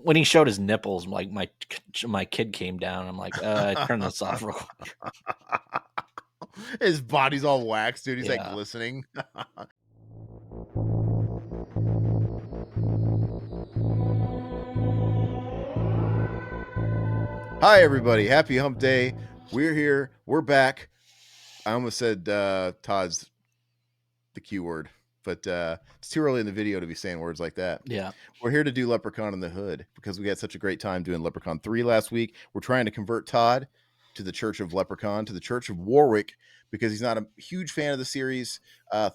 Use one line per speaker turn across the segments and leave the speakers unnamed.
when he showed his nipples, like my kid came down. I'm like, turn this off real quick.
His body's all waxed, dude. He's like
Yeah.
glistening. Hi, everybody. Happy Hump Day. We're here. We're back. I almost said Todd's the Q word, but it's too early in the video to be saying words like that.
Yeah.
We're here to do Leprechaun in the Hood because we had such a great time doing Leprechaun 3 last week. We're trying to convert Todd to the Church of Leprechaun, to the Church of Warwick, because he's not a huge fan of the series.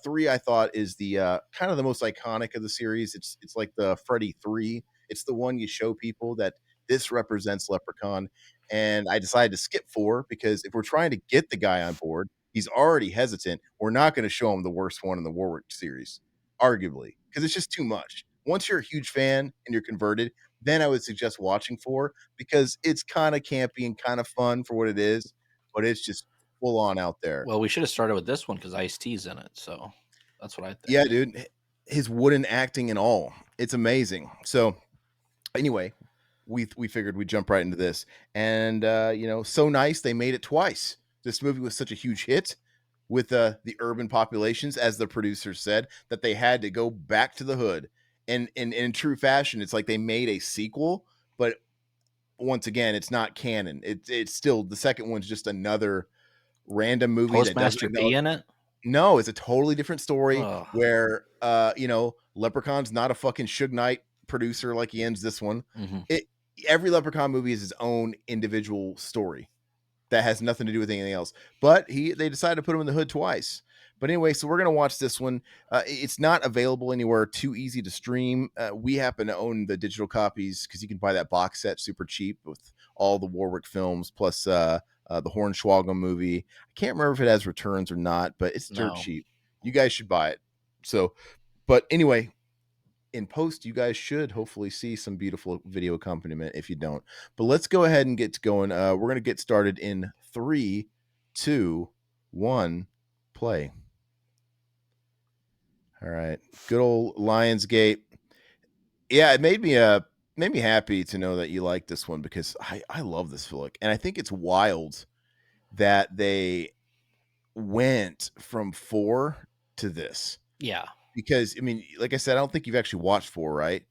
3, I thought, is the kind of the most iconic of the series. It's like the Freddy 3. It's the one you show people that this represents Leprechaun. And I decided to skip 4 because if we're trying to get the guy on board, he's already hesitant. We're not going to show him the worst one in the Warwick series, arguably, because it's just too much. Once you're a huge fan and you're converted, then I would suggest watching 4 because it's kind of campy and kind of fun for what it is, but it's just full on out there.
Well, we should have started with this one because Ice-T's in it. So that's what I think.
Yeah, dude. His wooden acting and all. It's amazing. So anyway, we figured we'd jump right into this. And so nice they made it twice. This movie was such a huge hit with the urban populations, as the producers said, that they had to go back to the hood. And in true fashion, it's like they made a sequel, but once again, it's not canon. It's still, the second one's just another random movie that doesn't
Postmaster P in it.
no, it's a totally different story
Oh,
where Leprechaun's not a fucking Suge Knight producer like he ends this one.
mhm.
Every Leprechaun movie is its own individual story that has nothing to do with anything else. But they decided to put him in the hood twice. But anyway, so we're gonna watch this one. It's not available anywhere, too easy to stream. We happen to own the digital copies because you can buy that box set super cheap with all the Warwick films plus the Hornswoggle movie. I can't remember if it has returns or not, but it's dirt
No.
cheap. You guys should buy it. So, but anyway, in post, you guys should hopefully see some beautiful video accompaniment if you don't. But let's go ahead and get going. We're going to get started in 3, 2, 1, play. All right. Good old Lionsgate. Yeah, it made me happy to know that you like this one because I love this flick. And I think it's wild that they went from 4 to this.
Yeah.
Because I mean, like I said, I don't think you've actually watched 4, right?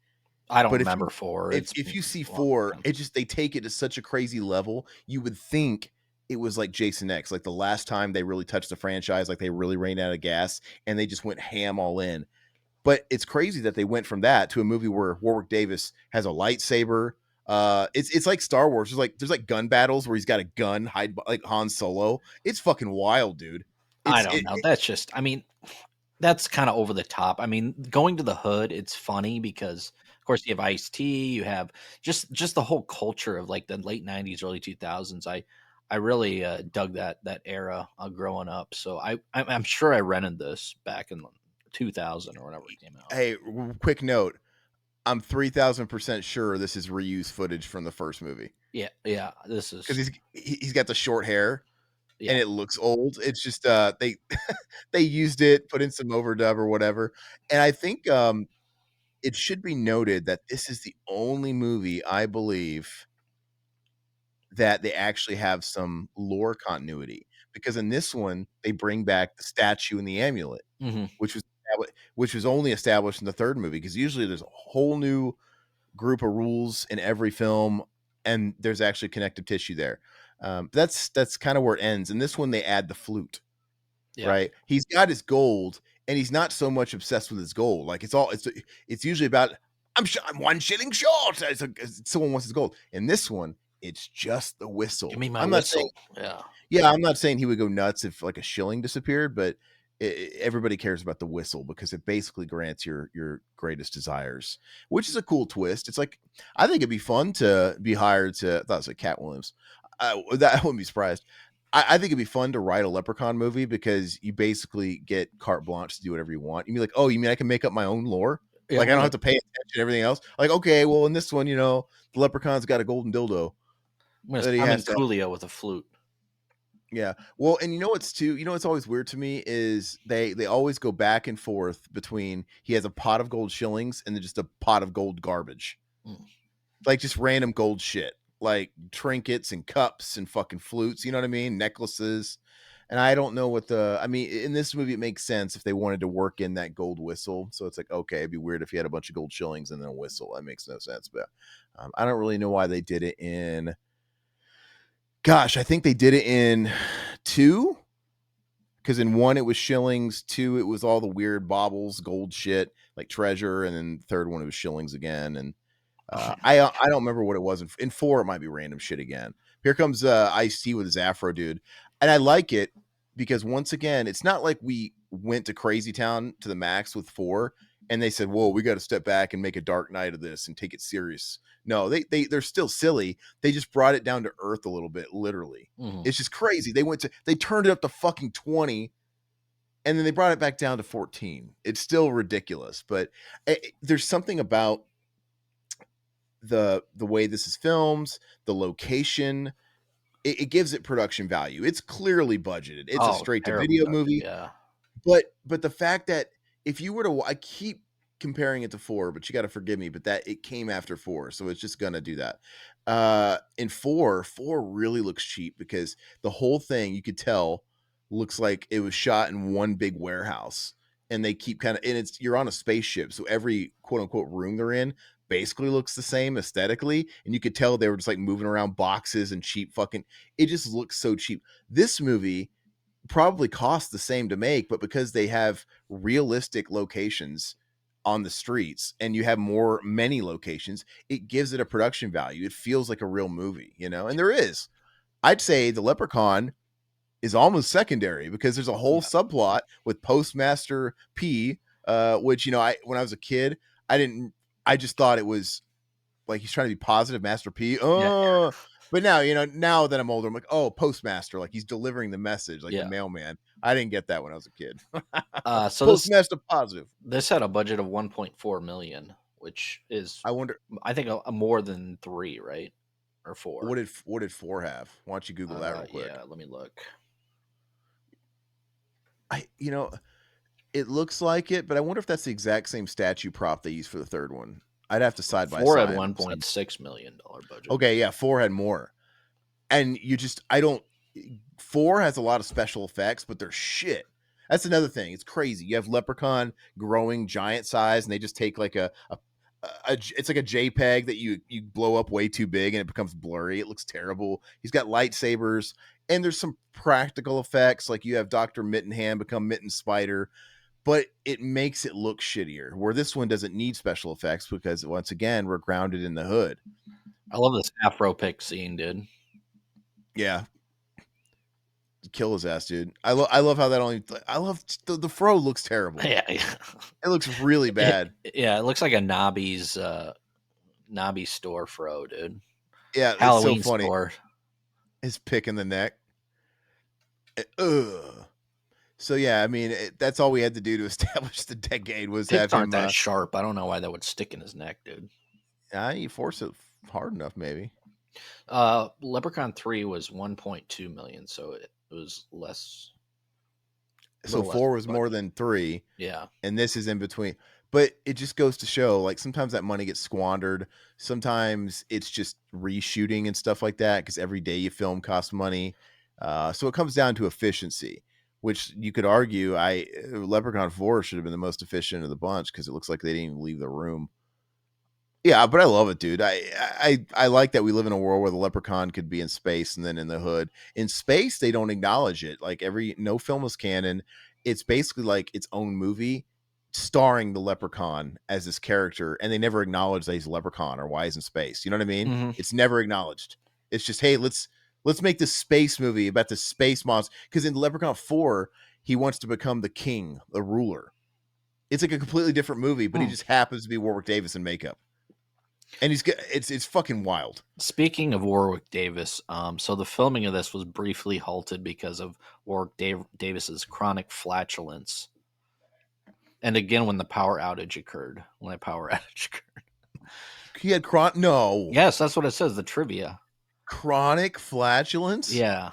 I don't
But
remember 4.
if you see 4, they take it to such a crazy level. You would think it was like Jason X, like the last time they really touched the franchise, like they really ran out of gas and they just went ham all in. But it's crazy that they went from that to a movie where Warwick Davis has a lightsaber. It's like Star Wars. There's like gun battles where he's got a gun, hide like Han Solo. It's fucking wild, dude.
I don't know. That's just, I mean, that's kind of over the top. I mean, going to the hood, it's funny because, of course, you have Ice-T, you have just the whole culture of like the late '90s, early 2000s. I really dug that era growing up. So I'm sure I rented this back in 2000 or whenever it came out.
Hey, quick note. I'm 3,000% sure this is reused footage from the first movie.
Yeah. This is
Because he's got the short hair
yeah.
and it looks old. It's just they they used it, put in some overdub or whatever. And I think it should be noted that this is the only movie I believe that they actually have some lore continuity. Because in this one, they bring back the statue and the amulet,
Mhm.
which was only established in the third movie. Because usually there's a whole new group of rules in every film, and there's actually connective tissue there. That's kind of where it ends. In this one, they add the flute.
Yeah.
Right? He's got his gold, and he's not so much obsessed with his gold. Like it's usually about I'm 1 shilling short. Someone wants his gold. In this one, it's just the whistle.
Give me my
I'm not saying,
whistle.
yeah, I'm not saying he would go nuts if like a shilling disappeared, but everybody cares about the whistle because it basically grants your greatest desires, which is a cool twist. It's like I think it'd be fun to be hired to. I thought it was like Cat Williams. That I wouldn't be surprised. I think it'd be fun to write a Leprechaun movie because you basically get carte blanche to do whatever you want. You'd be like, oh, you mean I can make up my own lore?
Yeah,
Like I don't have to pay attention to everything else. Like, okay, well, in this one, the Leprechaun's got a golden dildo
I'm gonna
that he
summon
has to.
Coolio with a flute.
Yeah. Well, and what's always weird to me is they always go back and forth between he has a pot of gold shillings and then just a pot of gold garbage.
Mm.
like just random gold shit, like trinkets and cups and fucking flutes. You know what I mean? Necklaces. And I don't know what I mean, in this movie, it makes sense if they wanted to work in that gold whistle. So it's like, okay, it'd be weird if you had a bunch of gold shillings and then a whistle. That makes no sense. But I don't really know why they did it in. Gosh, I think they did it in two, because in one it was shillings, two it was all the weird baubles, gold shit like treasure, and then the third one it was shillings again. And I don't remember what it was in four. It might be random shit again. Here comes Ice T with his afro, dude, and I like it because once again, it's not like we went to Crazy Town to the max with four, and they said, "Whoa, we got to step back and make a dark night of this and take it serious." No, they're still silly. They just brought it down to earth a little bit, literally.
Mhm.
It's just crazy. They turned it up to fucking 20, and then they brought it back down to 14. It's still ridiculous, but there's something about the way this is filmed, the location, it gives it production value. It's clearly budgeted. It's a
Oh,
straight to
terrible
video
budget,
movie,
yeah.
but the fact that if you were to, I keep comparing it to four, but you got to forgive me, but that it came after four, so it's just gonna do that. In four really looks cheap because the whole thing you could tell looks like it was shot in one big warehouse, and they keep kind of, and it's, you're on a spaceship, so every quote unquote room they're in basically looks the same aesthetically, and you could tell they were just like moving around boxes and cheap fucking. It just looks so cheap. This movie probably cost the same to make, but because they have realistic locations on the streets and you have many locations, it gives it a production value. It feels like a real movie, you know? And there is. I'd say the Leprechaun is almost secondary because there's a whole
Yeah.
subplot with Postmaster P, which, you know, I when I was a kid, I didn't I just thought it was like he's trying to be positive, Master P.
Yeah,
But now, you know, now that I'm older, I'm like, oh, Postmaster, like he's delivering the message, like the
yeah.
mailman. I didn't get that when I was a kid.
So
Postmaster positive.
this had a budget of 1.4 million, which is,
I wonder
I think, a more than 3, right? Or 4.
what did four have? Why don't you Google that real quick?
Yeah, let me look.
You know, it looks like it, but I wonder if that's the exact same statue prop they used for the third one. I'd have to side by
4 had
side.
$1.6 million budget.
Okay, yeah, four had more. And you just, I don't, four has a lot of special effects, but they're shit. That's another thing. It's crazy. You have Leprechaun growing giant size, and they just take like it's like a JPEG that you blow up way too big, and it becomes blurry. It looks terrible. He's got lightsabers, and there's some practical effects, like you have Doctor Mittenhand become Mitten Spider, but it makes it look shittier. Where this one doesn't need special effects because once again we're grounded in the hood.
I love this Afro pick scene, dude.
Yeah, kill his ass, dude. I love how that only. I love the fro looks terrible.
Yeah, yeah.
It looks really bad.
Yeah, it looks like a Nobby store fro, dude.
Yeah, it's so
Halloween
funny.
store.
His pick in the neck. Ugh. So yeah, I mean that's all we had to do to establish the decade was have
Picks aren't
him.
that sharp. I don't know why that would stick in his neck, dude.
You force it hard enough, maybe.
Leprechaun 3 was 1.2 million, so it was less, a
So
little less
four was more
budget.
than three,
Yeah.
and this is in between. But it just goes to show, like sometimes that money gets squandered. Sometimes it's just reshooting and stuff like that because every day you film costs money. So it comes down to efficiency, which you could argue Leprechaun 4 should have been the most efficient of the bunch because it looks like they didn't even leave the room. Yeah, but I love it, dude. I like that we live in a world where the Leprechaun could be in space and then in the hood. In space, they don't acknowledge it. Like no film is canon. It's basically like its own movie starring the Leprechaun as this character, and they never acknowledge that he's a Leprechaun or why he's in space. You know what I mean?
Hmm.
It's never acknowledged. It's just, hey, let's make this space movie about the space monster. Because in Leprechaun 4, he wants to become the king, the ruler. It's like a completely different movie, but he
Hmm.
just happens to be Warwick Davis in makeup. And it's fucking wild.
Speaking of Warwick Davis, so the filming of this was briefly halted because of Davis's chronic flatulence, and again when the power outage occurred. When a power outage occurred.
He had
Yes, that's what it says. The trivia.
chronic flatulence.
Yeah,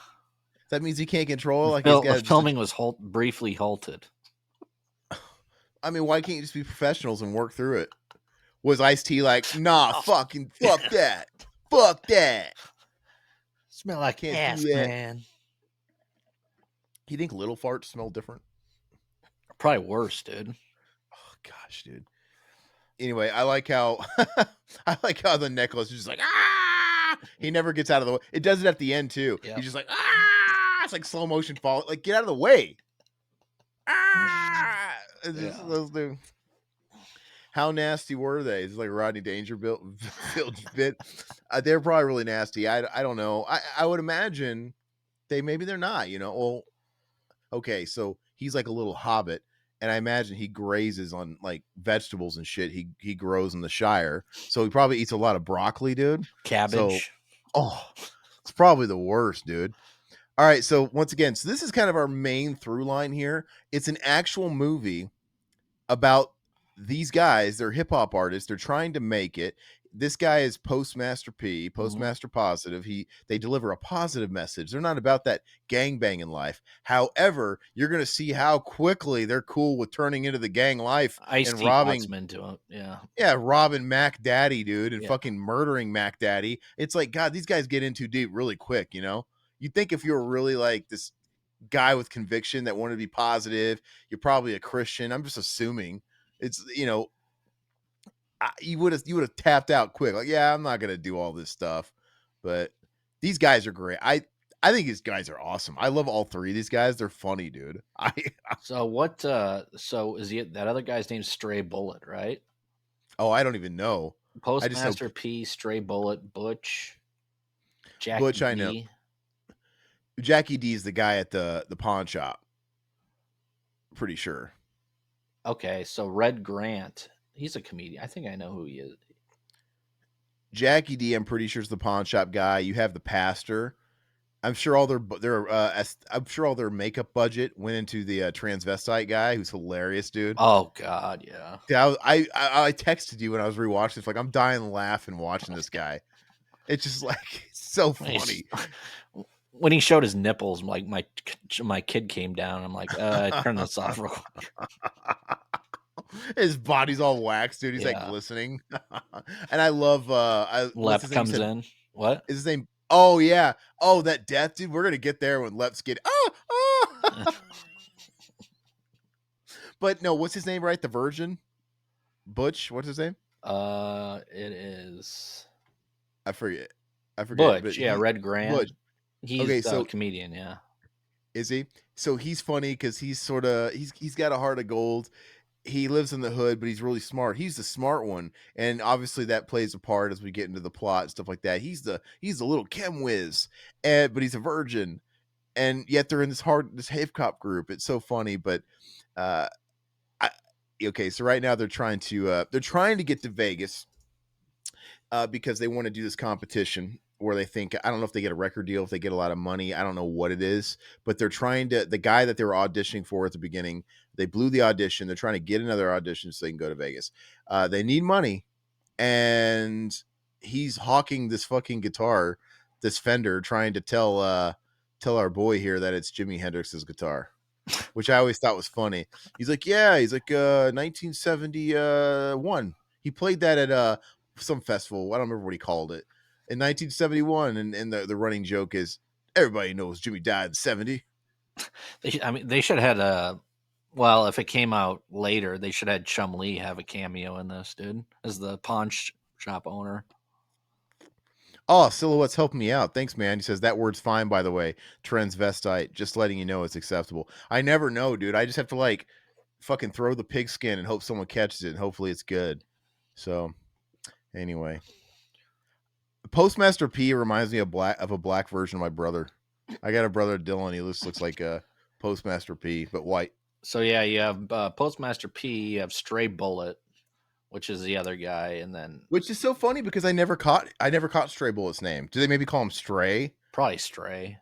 That means he can't control. Like he's
the
got just.
filming was briefly halted.
I mean, why can't you just be professionals and work through it? Was Ice-T like, nah,
Oh,
fuck that. Fuck that.
smell like
Can't do
ass,
that.
man.
You think little farts smell different?
Probably worse, dude.
Oh gosh, dude. Anyway, I like how I like how the necklace is just like he never gets out of the way. It does it at the end too. He's
Yep.
just like it's like slow motion fall. Like get out of the way. Ah! It's just
Yeah.
those two. How nasty were they? It's like Rodney Dangerfield bit. They're probably really nasty. I don't know. I would imagine maybe they're not. Well, okay, so he's like a little hobbit, and I imagine he grazes on like vegetables and shit. He grows in the Shire, so he probably eats a lot of broccoli, dude. So,
Cabbage.
oh, it's probably the worst, dude. All right, so once again, so this is kind of our main through line here. It's an actual movie about these guys. They're hip hop artists. They're trying to make it. This guy is Postmaster P,
Mhm.
Postmaster Positive. They deliver a positive message. They're not about that gang in life. However, you're going to see how quickly they're cool with turning into the gang life and
Ice-T talks
robbing.
him into it. Yeah.
Yeah, robbing Mac Daddy, dude, and
Yeah.
fucking murdering Mac Daddy. It's like, God, these guys get in too deep really quick. You'd think if you were really like this guy with conviction that wanted to be positive, you're probably a Christian. I'm just assuming it's you would have tapped out quick. Like, yeah, I'm not gonna do all this stuff. But these guys are great. I think these guys are awesome. I love all three of these guys. They're funny, dude.
So what? So is he that other guy's name's Stray Bullet, right?
I don't even know. I just know
Postmaster P, Stray Bullet, Butch,
Butch.
Jackie
I know
D.
Jackie D is the guy at the pawn shop. Pretty sure.
Okay, so Red Grant. He's a comedian. I think I know who he is.
Jackie D, I'm pretty sure is the pawn shop guy. You have the pastor. I'm sure all I'm sure all their makeup budget went into the transvestite guy who's hilarious, dude.
Oh God, yeah.
Yeah, I texted you when I was rewatching. It's like I'm dying laughing watching this guy. It's just like it's so
He's-
funny.
when he showed his nipples, like my kid came down. I'm like, turn this off real quick.
His body's all waxed, dude. He's like
Yeah.
glistening. And I love what's
Lep
his name? You
comes
said
in. What?
is his name? Oh yeah. Oh, that death, dude. We're gonna get there when Lep's get But no, what's his name, right? The Virgin? Butch, what's his name?
It is
I forget. I forget, but
Butch. Yeah, Red Grant.
Butch.
He's
Okay,
a
so
comedian. Yeah.
is he? So he's funny because he's got a heart of gold. He lives in the hood, but he's really smart. He's the smart one, and obviously that plays a part as we get into the plot and stuff like that. He's the little chem whiz, but he's a virgin, and yet they're in this hip hop group. It's so funny, but uh, I, okay. So right now they're trying to get to Vegas because they want to do this competition where they think, I don't know if they get a record deal, if they get a lot of money, I don't know what it is, but they're trying to, the guy that they were auditioning for at the beginning, they blew the audition. They're trying to get another audition so they can go to Vegas. They need money, and he's hawking this fucking guitar, this Fender, trying to tell our boy here that it's Jimi Hendrix's guitar, which I always thought was funny. He's like, yeah, he's like 1971. He played that at some festival. I don't remember what he called it in 1971. And the running joke is everybody knows Jimmy died in 70.
I mean, they should have had a. Well, if it came out later, they should have had Chum Lee have a cameo in this, dude, as the shop owner.
Oh, Silhouette's helping me out. Thanks, man. He says that word's fine, by the way. Transvestite. Just letting you know it's acceptable. I never know, dude. I just have to like fucking throw the pigskin and hope someone catches it, and hopefully it's good. So anyway. Postmaster P reminds me of a black version of my brother. I got a brother Dylan. He looks like a Postmaster P, but white.
So yeah, you have Postmaster P, you have Stray Bullet, which is the other guy, and then
Which is so funny because I never caught Stray Bullet's name. Do they maybe call him Stray?
probably Stray.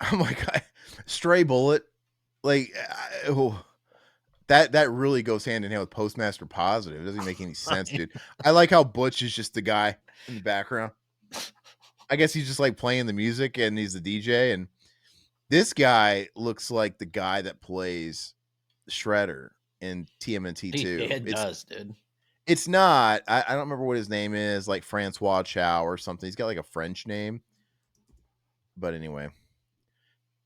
I'm like Stray Bullet. Like that really goes hand in hand with Postmaster Positive. It doesn't make any sense,
Right.
dude. I like how Butch is just the guy in the background. I guess he's just like playing the music and he's the DJ. And this guy looks like the guy that plays Shredder in TMNT 2.
It does, dude.
It's not. I don't remember what his name is, like Francois Chow or something. He's got like a French name. But anyway.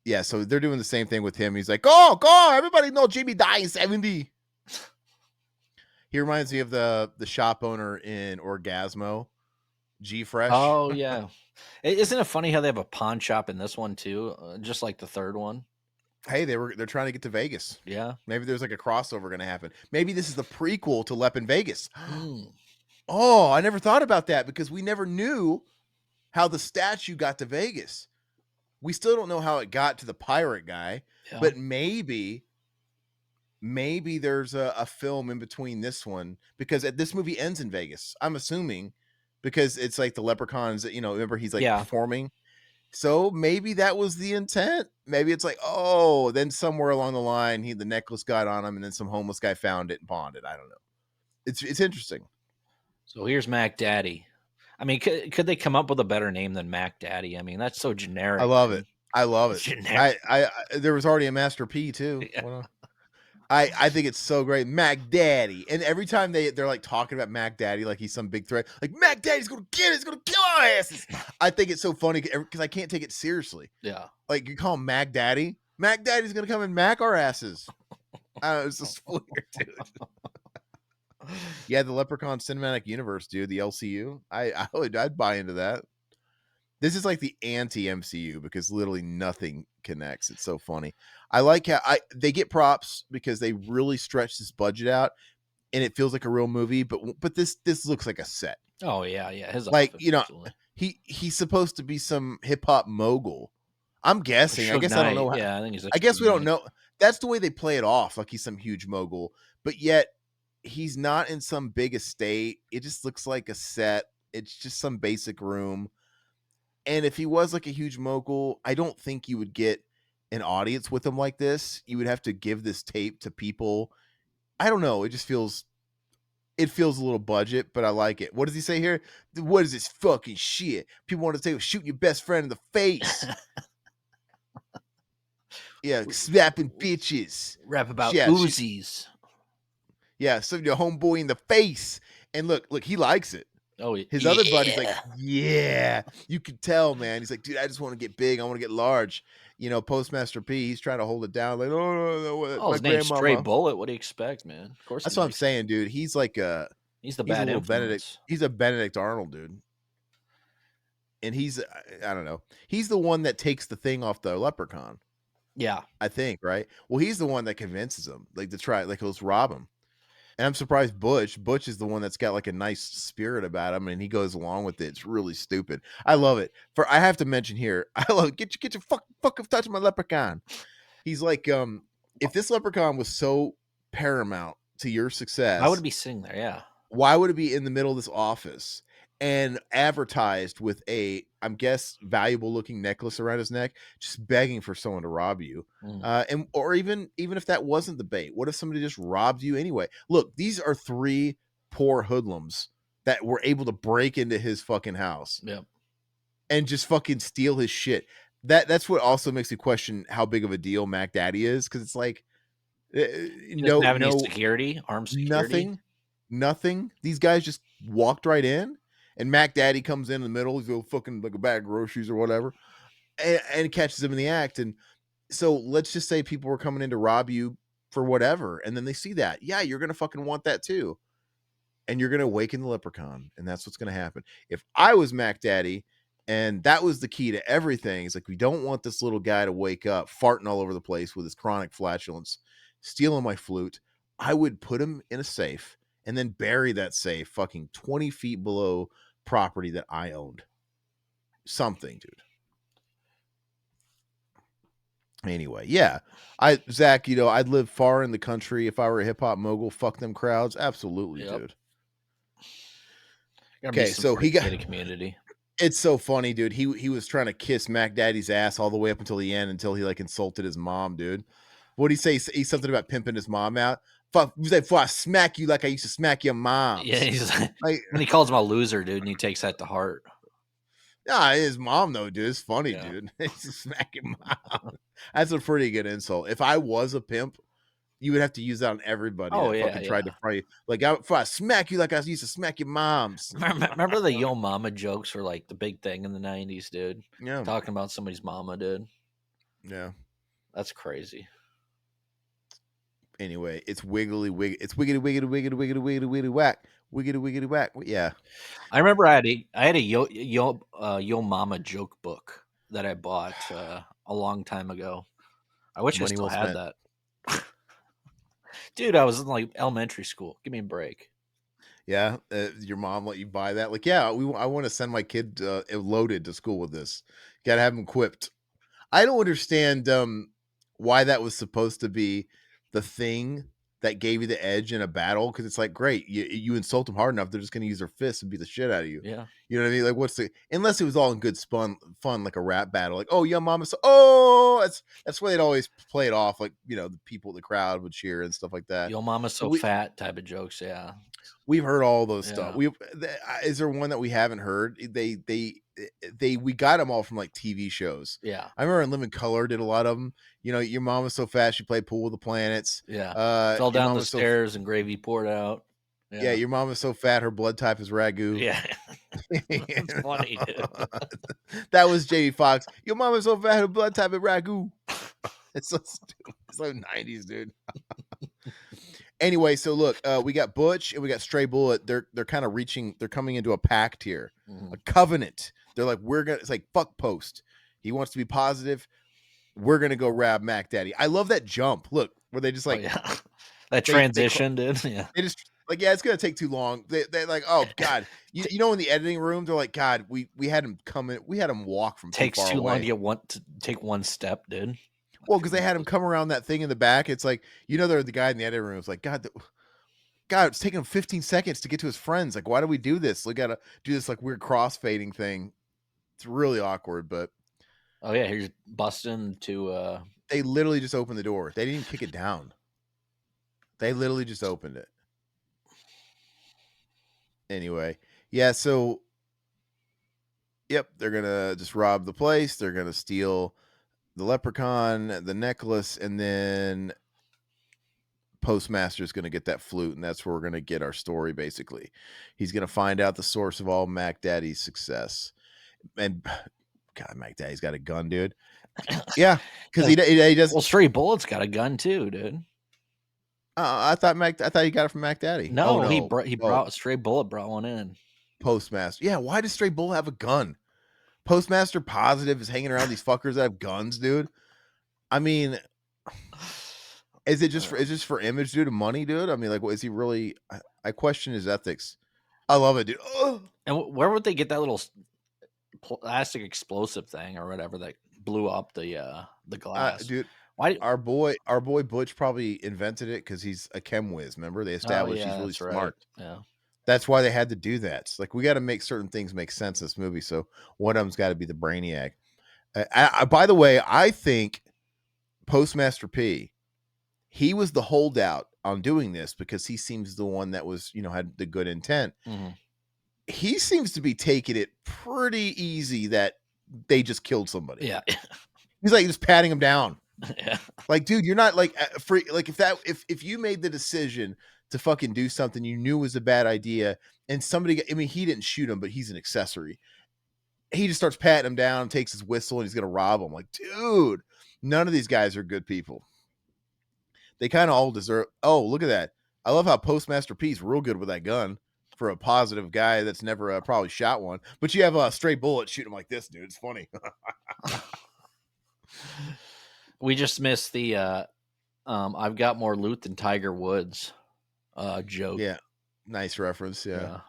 Yeah, so they're doing the same thing with him. He's like, go, everybody know Jimmy died in 70. He reminds me of the shop owner in Orgasmo, G Fresh.
Oh yeah, isn't it funny how they have a pawn shop in this one too, just like the third one?
Hey, they're trying to get to Vegas.
Yeah.
Maybe there's like a crossover going to happen. Maybe this is the prequel to Lep in Vegas.
Mm.
Oh, I never thought about that because we never knew how the statue got to Vegas. We still don't know how it got to the pirate guy,
Yeah.
but maybe there's a film in between this one because this movie ends in Vegas. I'm assuming because it's like the leprechauns that, remember he's like
Yeah.
performing. So maybe that was the intent. Maybe it's like, oh, then somewhere along the line, the necklace got on him and then some homeless guy found it and pawned it. I don't know. It's interesting.
So here's Mac Daddy. I mean, could they come up with a better name than Mac Daddy? I mean, that's so
I
generic,
love it.
man.
I love
It's
it.
generic.
I there was already a Master P too.
Yeah.
I think it's so great. Mac Daddy. And every time they're like talking about Mac Daddy like he's some big threat, like Mac Daddy's gonna get it, he's gonna kill our asses. I think it's so funny because I can't take it seriously.
Yeah.
Like you call him Mac Daddy. Mac Daddy's gonna come and mac our asses. It's just weird, dude. Yeah, the Leprechaun Cinematic Universe, dude, the LCU. I'd buy into that. This is like the anti MCU because literally nothing connects. It's so funny. I like how they get props because they really stretch this budget out, and it feels like a real movie. But this looks like a set.
Oh yeah, yeah. His
Like
outfit, absolutely.
he's supposed to be some hip hop mogul. I'm guessing. I
Suge
guess I don't know.
Knight. Yeah, I think he's like
I guess
Suge
we don't
Knight.
know. That's the way they play it off, like he's some huge mogul, but yet he's not in some big estate. It just looks like a set. It's just some basic room. And if he was like a huge mogul, I don't think you would get an audience with him like this. You would have to give this tape to people. I don't know. It feels a little budget, but I like it. What does he say here? What is this fucking shit? People want to say shooting your best friend in the face. Yeah, snapping bitches.
Rap about
Yeah,
Uzis.
yeah, so your homeboy in the face. And look, he likes it.
Oh
His other buddy's like,
yeah.
yeah, you can tell, man. He's like, dude, I just want to get big. I want to get large. Postmaster P, he's trying to hold it down. Like, oh, no,
Oh,
my
his name's Stray
grandmama.
Bullet. What do you expect, man? Of course he
That's what I'm
likes it.
saying, dude. He's like
He's the
he's a
bad
little Benedict.
influence.
He's a Benedict Arnold, dude. And I don't know. He's the one that takes the thing off the leprechaun,
Yeah.
I think, right? Well, he's the one that convinces him, like to try, like let's rob him. And I'm surprised Butch is the one that's got like a nice spirit about him, and he goes along with it. It's really stupid. I love it. I have to mention here, I love get your fuck of touching my leprechaun. He's like, if this leprechaun was so paramount to your
I would
success,
be sitting there. Yeah.
why would it be in the middle of this office and advertised with I'm guess valuable looking necklace around his neck, just begging for someone to rob you?
Mm.
And or even if that wasn't the bait, what if somebody just robbed you anyway? Look, these are three poor hoodlums that were able to break into his fucking house
Yep.
and just fucking steal his shit. That's what also makes me question how big of a deal Mac Daddy is, because it's like
He doesn't have any
no
security, armed security.
nothing. These guys just walked right in, and Mac Daddy comes in the middle. He's a fucking like a bag of groceries or whatever, and catches him in the act. And so let's just say people were coming in to rob you for whatever, and then they see that. Yeah, you're gonna fucking want that too, and you're gonna awaken the leprechaun, and that's what's gonna happen. If I was Mac Daddy, and that was the key to everything, it's like we don't want this little guy to wake up farting all over the place with his chronic flatulence, stealing my flute. I would put him in a safe and then bury that safe fucking 20 feet below property that I owned. Something, dude. Anyway, yeah. Zach, I'd live far in the country if I were a hip hop mogul. Fuck them crowds. Absolutely,
Yep.
dude.
Gotta be
Okay,
some
so
sort
he
of
got
gated community.
it's so funny, dude. He was trying to kiss Mac Daddy's ass all the way up until the end until he like insulted his mom, dude. What did he say? He's something about pimping his mom out. Fuck, he said, "Before I smack you like I used to smack your moms."
Yeah, he's
Like,
and he calls him a loser, dude, and he takes that to heart.
nah, his mom though, dude. It's funny,
Yeah.
dude. He's a smacking mom. That's a pretty good insult. If I was a pimp, You would have to use that on everybody
Oh
that
yeah,
fucking tried to
yeah.
fry you. Like, if I smack you like I used to smack your moms.
Remember the Yo Mama jokes were like the big thing in the '90s, dude.
Yeah,
Talking about somebody's mama, dude.
yeah.
That's crazy.
Anyway, it's wiggly wig. It's wiggity wiggity wiggity wiggity wiggity wiggity whack. Wiggity wiggity whack. Yeah.
I remember I had a Yo Mama joke book that I bought a long time ago. I wish I
Money
still
well
had
spent.
that. Dude, I was in like elementary school. Give me a break.
Yeah, your mom let you buy that. Like, yeah, I want to send my kid loaded to school with this. Got to have him equipped. I don't understand why that was supposed to be the thing that gave you the edge in a battle. Because it's like, great, you insult them hard enough, they're just going to use their fists and beat the shit out of you.
Yeah.
You know what I mean? Like, what's the unless it was all in good fun, like a rap battle, like, oh, yeah, mama, so oh, that's why they'd always play it off, like the people, the crowd would cheer and stuff like that.
Yo Mama's
So
so fat type of jokes. Yeah.
we've heard all those stuff.
Yeah.
Is there one that we haven't heard? We got them all from like TV shows.
Yeah.
I remember in Living Color did a lot of them. Your mom was so fat she played pool with the planets.
Yeah. Fell
Your
down
mom
the
was so
stairs and gravy poured out.
yeah,
Yeah.
your mom was so fat her blood type is ragu.
Yeah. It's funny, dude.
That was Jamie Foxx. Your mom is so fat her blood type is ragu. It's so stupid. It's like 90s, dude. Anyway, so look, we got Butch and we got Stray Bullet. They're kind of they're coming into a pact here, a covenant. They're like, it's like fuck Post. He wants to be positive. We're gonna go rob Mac Daddy. I love that jump. Look, where they just
Oh
like
yeah. That
they
transition, dude. Yeah.
they just like, yeah, it's gonna take too long. They like, oh god, in the editing room, they're like, God, we had him come in, we had him walk from too
Takes
far
too long
away.
to take one step, dude.
Well, because they had him come around that thing in the back. It's like, they're the guy in the editing room. It's like, God, it's taking him 15 seconds to get to his friends. Like, why do we do this? We gotta do this like weird crossfading thing. It's really awkward, but
Oh yeah, he's busting to
they literally just opened the door. They didn't even kick it down. They literally just opened it. Anyway, yeah, so yep, they're gonna just rob the place. They're gonna steal the leprechaun, the necklace, and then Postmaster's gonna get that flute, and that's where we're gonna get our story. Basically, he's gonna find out the source of all Mac Daddy's success. And God, Mac Daddy's got a gun, dude. Yeah, because he does.
Well, Stray Bullet's got a gun too, dude.
I thought he got it from Mac Daddy. Oh
No,
no,
he
oh,
brought Stray Bullet brought one in.
Postmaster. Yeah, why does Stray Bull have a gun? Postmaster positive is hanging around these fuckers that have guns, dude. I mean, is it just for image, dude, and money, dude? I mean, like, what is he really? I question his ethics. I love it, dude. Ugh.
And where would they get that little plastic explosive thing or whatever that blew up the glass?
Dude,
Why?
our boy Butch probably invented it because he's a chem whiz. Remember, they
Oh
established he's
yeah,
really
that's right.
smart.
Yeah.
That's why they had to do that. It's like, we got to make certain things make sense in this movie. So one of them's got to be the brainiac. By the way, I think Postmaster P, he was the holdout on doing this because he seems the one that was, had the good intent.
Mm-hmm.
He seems to be taking it pretty easy that they just killed somebody.
Yeah.
He's like just patting him down.
Yeah.
Like, dude, you're not like free. Like, if you made the decision to fucking do something you knew was a bad idea, and he didn't shoot him, but he's an accessory. He just starts patting him down, takes his whistle, and he's gonna rob him. Like, dude, none of these guys are good people. They kind of all deserve. Oh, look at that! I love how Postmaster P's real good with that gun for a positive guy that's never probably shot one. But you have a stray bullet shoot him like this, dude. It's funny.
We just missed the I've got more loot than Tiger Woods joke.
Yeah, nice reference.
Yeah.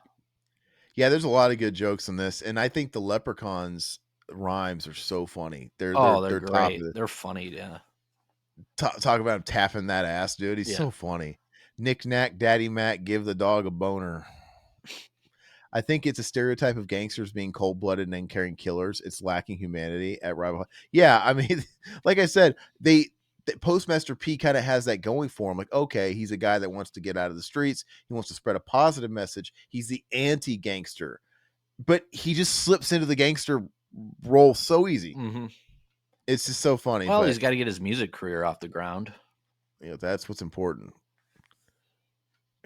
Yeah, there's a lot of good jokes in this, and I think the Leprechaun's rhymes are so funny. They're
They're
top
great.
of
They're funny. Yeah.
talk about him tapping that ass, dude. He's so funny. Knick knack, Daddy Mac, give the dog a boner. I think it's a stereotype of gangsters being cold blooded and then carrying killers. It's lacking humanity at rival. Yeah, I mean, like I said, the Postmaster P kind of has that going for him. Like, okay, he's a guy that wants to get out of the streets. He wants to spread a positive message. He's the anti-gangster, but he just slips into the gangster role so easy.
Mm-hmm.
It's just so funny.
Well,
but
he's got to get his music career off the ground.
That's what's important.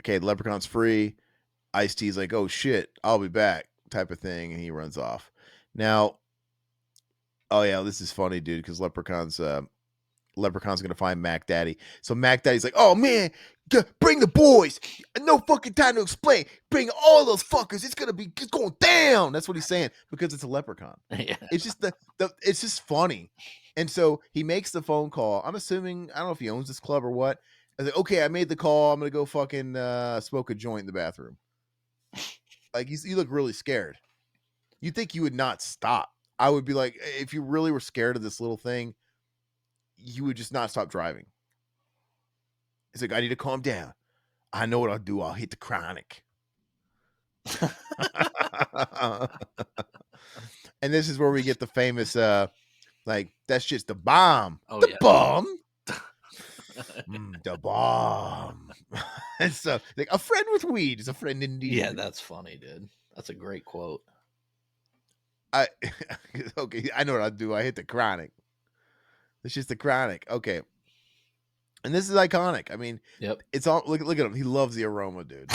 Okay, Leprechaun's free. Ice-T's like, "Oh shit, I'll be back," type of thing, and he runs off. Now, oh yeah, this is funny, dude, because Leprechaun's gonna find Mac Daddy. So Mac Daddy's like, "Oh man, bring the boys. No fucking time to explain. Bring all those fuckers. It's going down." That's what he's saying because it's a leprechaun.
Yeah.
It's just the it's just funny. And so he makes the phone call. I'm assuming I don't know if he owns this club or what. I was like, okay, I made the call. I'm gonna go fucking smoke a joint in the bathroom. Like you look really scared. You'd think you would not stop. I would be like, if you really were scared of this little thing, you would just not stop driving. He's like, I need to calm down. I know what I'll do. I'll hit the chronic. And this is where we get the famous like that's just the bomb.
Oh
The
yeah.
bomb. The bomb. And so like a friend with weed is a friend
Yeah,
indeed.
that's funny, dude. That's a great quote.
I okay, I know what I'll do. I hit the chronic. It's just the chronic. Okay. And this is iconic. I mean,
Yep.
it's all look at him. He loves the aroma, dude.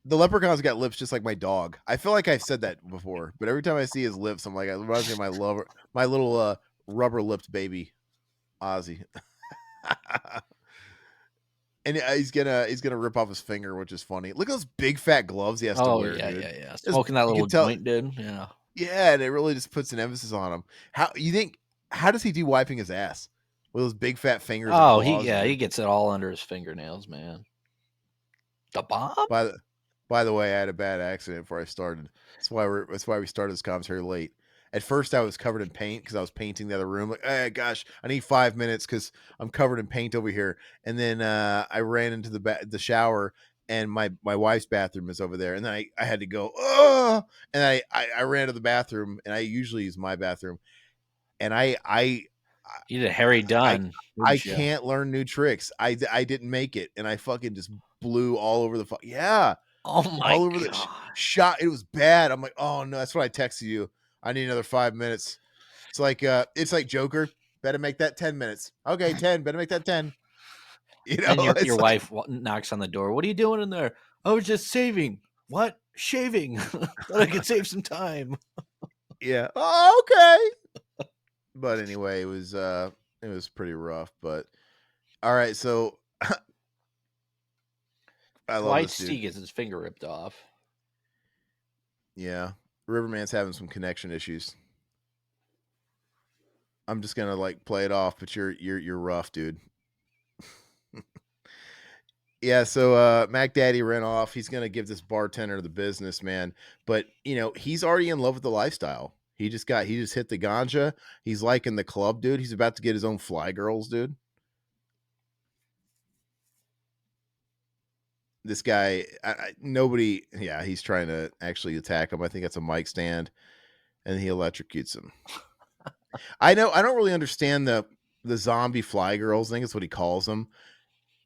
The leprechaun's got lips just like my dog. I feel like I've said that before, but every time I see his lips, I'm like, it reminds me of my little rubber lipped baby, Ozzy. And he's gonna rip off his finger, which is funny. Look at those big fat gloves he has to
Oh
wear,
yeah,
dude.
yeah, yeah.
Just
Smoking that
you
little
can tell,
joint, dude. Yeah.
yeah, and it really just puts an emphasis on him. How you think? How does he do wiping his ass with those big fat fingers and
Oh,
claws,
he
dude?
gets it all under his fingernails, man. The bomb?
By the by the way, I had a bad accident before I started. That's why we started this commentary late. At first, I was covered in paint because I was painting the other room. Like, hey, gosh, I need 5 minutes because I'm covered in paint over here. And then I ran into the shower, and my wife's bathroom is over there. And then I had to go, oh, and I ran to the bathroom, and I usually use my bathroom, and
You did a Harry
I
Dunn,
I
didn't you?
can't learn new tricks. I didn't make it, and I fucking just blew all over yeah,
Oh my
all over the
god.
shot. It was bad. I'm like, oh no, that's what I texted you. I need another 5 minutes. It's like Joker. Better make that 10 minutes. Okay, 10. Better make that 10. You
And
know,
your
it's like,
wife knocks on the door. What are you doing in there? I was just saving. What? Shaving. Thought I could save some time.
yeah. Oh, okay. But anyway, it was pretty rough. But all right, so I love
White
this dude.
Steve gets his finger ripped off.
Yeah. Riverman's having some connection issues. I'm just gonna like play it off, but you're rough, dude. Yeah, so Mac Daddy ran off. He's gonna give this bartender the business, man. But he's already in love with the lifestyle. He just hit the ganja. He's liking the club, dude. He's about to get his own fly girls, dude. This guy, nobody, yeah, he's trying to actually attack him. I think that's a mic stand, and he electrocutes him. I know. I don't really understand the zombie fly girls. I think that's what he calls them.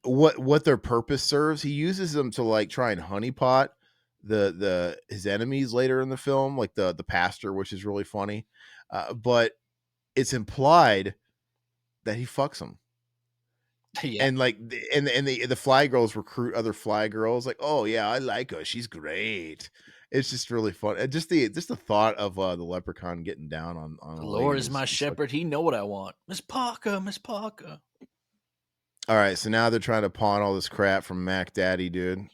What their purpose serves. He uses them to like try and honeypot the his enemies later in the film, like the pastor, which is really funny. But it's implied that he fucks them.
Yeah.
And like the fly girls recruit other fly girls, like, oh yeah, I like her, she's great. It's just really fun. And just the thought of the leprechaun getting down on
The
a
Lord
lady
is my
is fucking.
shepherd. He know what I want. Miss Parker, Miss Parker.
All right, so now they're trying to pawn all this crap from Mac Daddy, dude,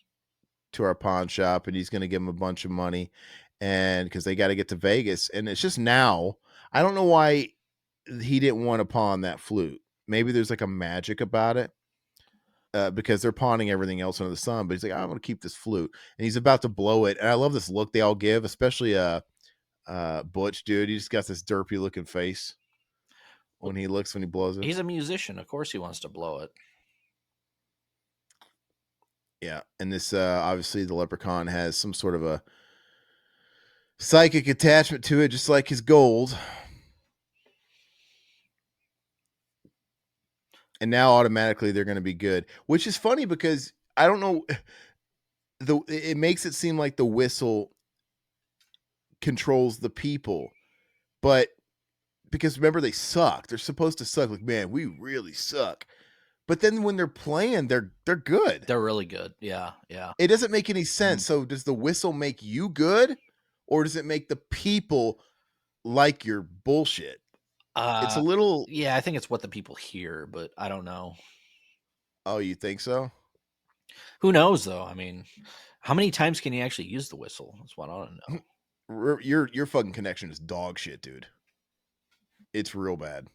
to our pawn shop, and he's going to give him a bunch of money, and because they got to get to Vegas, and it's just now. I don't know why he didn't want to pawn that flute. Maybe there's like a magic about it, because they're pawning everything else under the sun. But he's like, I'm going to keep this flute, and he's about to blow it. And I love this look they all give, especially Butch, dude. He just got this derpy looking face
Well,
when he blows it.
he's a musician. Of course he wants to blow it.
Yeah, and this obviously the leprechaun has some sort of a psychic attachment to it, just like his gold. And now automatically they're going to be good, which is funny because I don't know, it makes it seem like the whistle controls the people, but because remember they suck, they're supposed to suck, like, man, we really suck. but then when they're playing, they're good.
They're really good. Yeah, yeah.
It doesn't make any sense.
Mhm.
So does the whistle make you good, or does it make the people like your bullshit? It's a
Uh,
little.
yeah, I think it's what the people hear, but I don't know.
Oh, you think so?
Who knows though? I mean, how many times can you actually use the whistle? That's what I want to know.
Your fucking connection is dog shit, dude. It's real bad.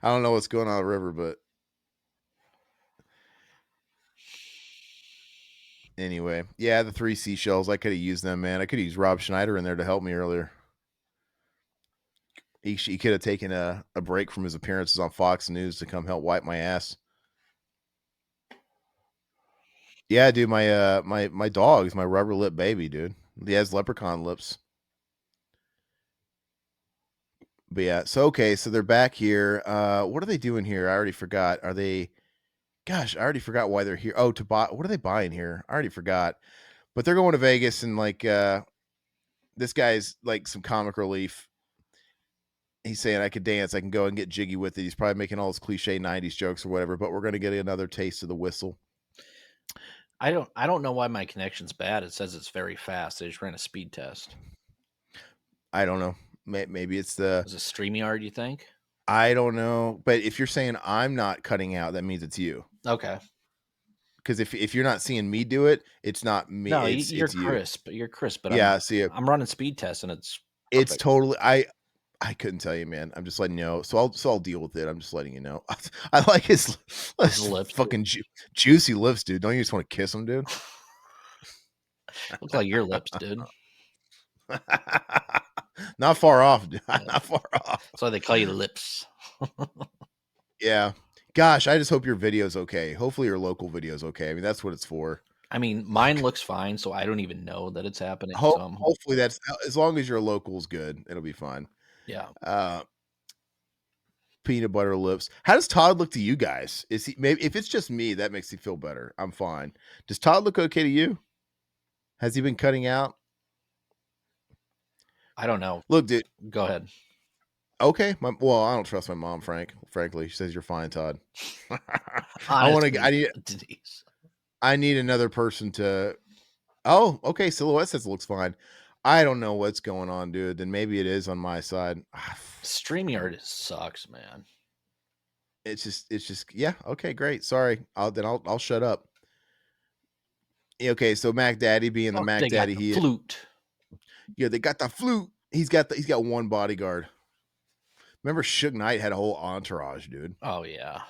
I don't know what's going on the river, but anyway, yeah, the three seashells. I could have used them, man. I could have used Rob Schneider in there to help me earlier. He could have taken a break from his appearances on Fox News to come help wipe my ass. Yeah, dude, my dog is my rubber lip baby, dude. He has leprechaun lips. But yeah, so okay, so they're back here. What are they doing here? I already forgot. Are they Gosh, I already forgot why they're here. Oh, to buy what are they buying here? I already forgot. But they're going to Vegas and like this guy's like some comic relief. He's saying I could dance, I can go and get jiggy with it. He's probably making all those cliche 90s jokes or whatever, but we're gonna get another taste of the whistle.
I don't know why my connection's bad. It says it's very fast. I just ran a speed test.
I don't know. Maybe it's the
Is it StreamYard, you think?
I don't know. But if you're saying I'm not cutting out, that means it's you.
Okay.
Because if you're not seeing me do it, it's not me.
No, you're
It's you.
crisp. You're crisp, but
Yeah. See,
I'm running speed tests and it's
it's
perfect.
totally. I couldn't tell you, man. I'm just letting you know. So I'll deal with it. I'm just letting you know. I like
His
his
lips
fucking juicy lips, dude. Don't you just want to kiss him, dude?
look like your lips, dude.
Not far off, dude.
Yeah.
Not far off.
That's why they call you lips.
Yeah. Gosh, I just hope your video's okay. Hopefully your local video's okay. I mean, that's what it's for.
I mean, mine looks fine, so I don't even know that it's happening. So
Hopefully that's as long as your local's good, it'll be fine.
yeah.
Uh Peanut butter lips. How does Todd look to you guys? Is he maybe if it's just me, that makes me feel better. I'm fine. Does Todd look okay to you? Has he been cutting out?
I don't know.
Look, dude.
Go ahead.
Okay. Well, I don't trust my mom, frankly. She says you're fine, Todd. I want to
Honestly,
I need
Denise.
I need another person to. Oh, okay. Silhouette says it looks fine. I don't know what's going on, dude. Then maybe it is on my side.
StreamYard sucks, man.
It's just yeah, okay, great. Sorry. I'll shut up. Okay, so Mac Daddy being the
Oh,
Mac
they got
Daddy
the
he is.
flute.
Yeah, they got the flute. He's got one bodyguard. Remember Suge Knight had a whole entourage, dude.
Oh yeah.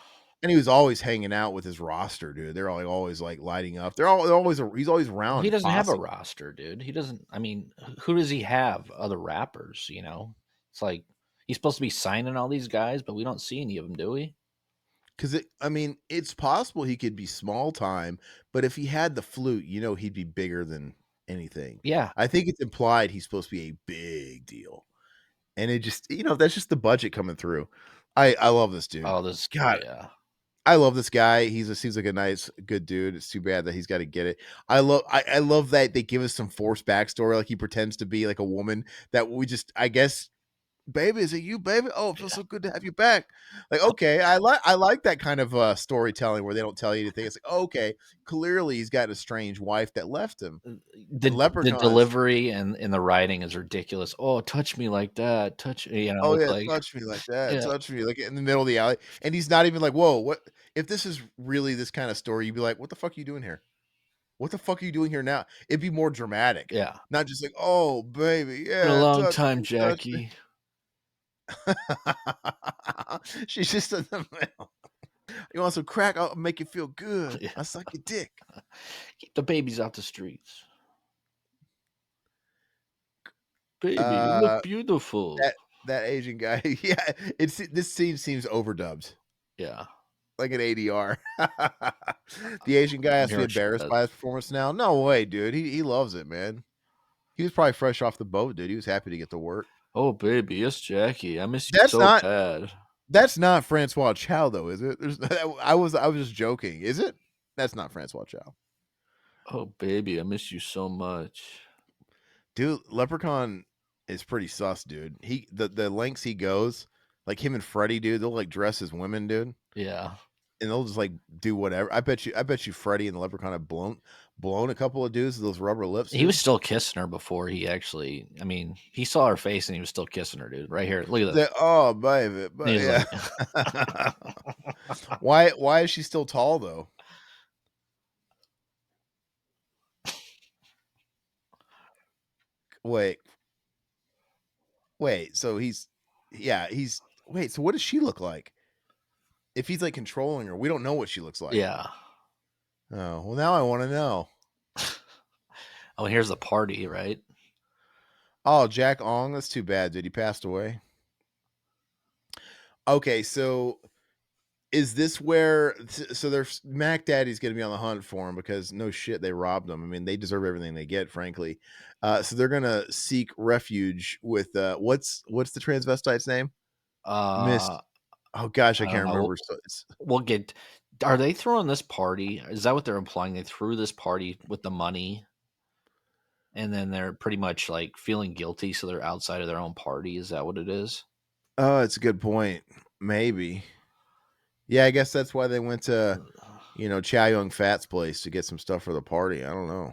And he was always hanging out with his roster, dude. They're like always like lighting up. They're always he's always
Well, he
around
doesn't have a
posse.
roster, dude. He doesn't. I mean, who does he have? Other rappers, you know? It's like he's supposed to be signing all these guys, but we don't see any of them, do we?
Because I mean, it's possible he could be small time, but if he had the flute, he'd be bigger than anything.
Yeah.
I think it's implied he's supposed to be a big deal, and it just, that's just the budget coming through. I love this dude.
Oh, this.
God,
Yeah.
I love this guy. Seems like a nice, good dude. It's too bad that he's got to get it. I love that they give us some forced backstory. Like he pretends to be like a woman that we just, I guess, baby, is it you, baby? Oh, it feels
Yeah.
so good to have you back. Like, okay, I like that kind of storytelling where they don't tell you anything. It's like, okay, clearly he's got a strange wife that left him. And
The
leprechauns,
delivery and the writing is ridiculous. Oh, touch me like that. Touch,
oh
it's
yeah,
like,
touch me like that,
yeah,
touch me like in the middle of the alley. And he's not even like, whoa, what if this is really this kind of story, you'd be like, what the fuck are you doing here? What the fuck are you doing here now? It'd be more dramatic.
yeah.
Not just like, oh baby,
Been a
yeah,
long time,
touch me.
Jackie.
She's just in the middle. You want some crack? I'll make you feel good.
Yeah.
I suck your dick.
Keep the babies out the streets. Baby, you
Uh,
look beautiful.
that Asian guy, yeah, this scene seems overdubbed,
Yeah.
like an ADR. The Asian guy
I'm
has to be
hearing
embarrassed
shit.
by his performance now. No way, dude. He loves it, man. He was probably fresh off the boat, dude. He was happy to get to work.
Oh, baby, it's Jackie. I miss you
That's
so
not
bad.
that's not Francois Chow though, is it? I was just joking. Is it? That's not Francois Chow.
Oh, baby, I miss you so much.
Dude, Leprechaun is pretty sus, dude. The lengths he goes, Like him and Freddie, dude, they'll like dress as women, dude,
Yeah.
and they'll just like do whatever. I bet you Freddie and the Leprechaun have blown a couple of dudes with those rubber lips,
He was
dude.
still kissing her before he actually I mean, he saw her face and he was still kissing her, dude. Right here. Look at this.
Oh, baby,
And
but
he's
yeah.
like
Why is she still tall though? Wait, wait. So he's wait. So what does she look like? If he's like controlling her, we don't know what she looks like.
Yeah.
Oh well, now I want to know.
Oh, here's the party, right?
Oh, Jack Ong, that's too bad, dude. He passed away. Okay, so is this where so there's Mac Daddy's gonna be on the hunt for him because no shit, they robbed him. I mean, they deserve everything they get, frankly. So they're gonna seek refuge with what's the transvestite's name? Miss
Uh
oh gosh, I
I don't
can't
know.
remember. So it's
We'll get are they throwing this party? Is that what they're implying? They threw this party with the money and then they're pretty much like feeling guilty, so they're outside of their own party. Is that what it is?
oh, it's a good point. Maybe. Yeah, I guess that's why they went to, Chow Yun Fat's place to get some stuff for the party. I don't know.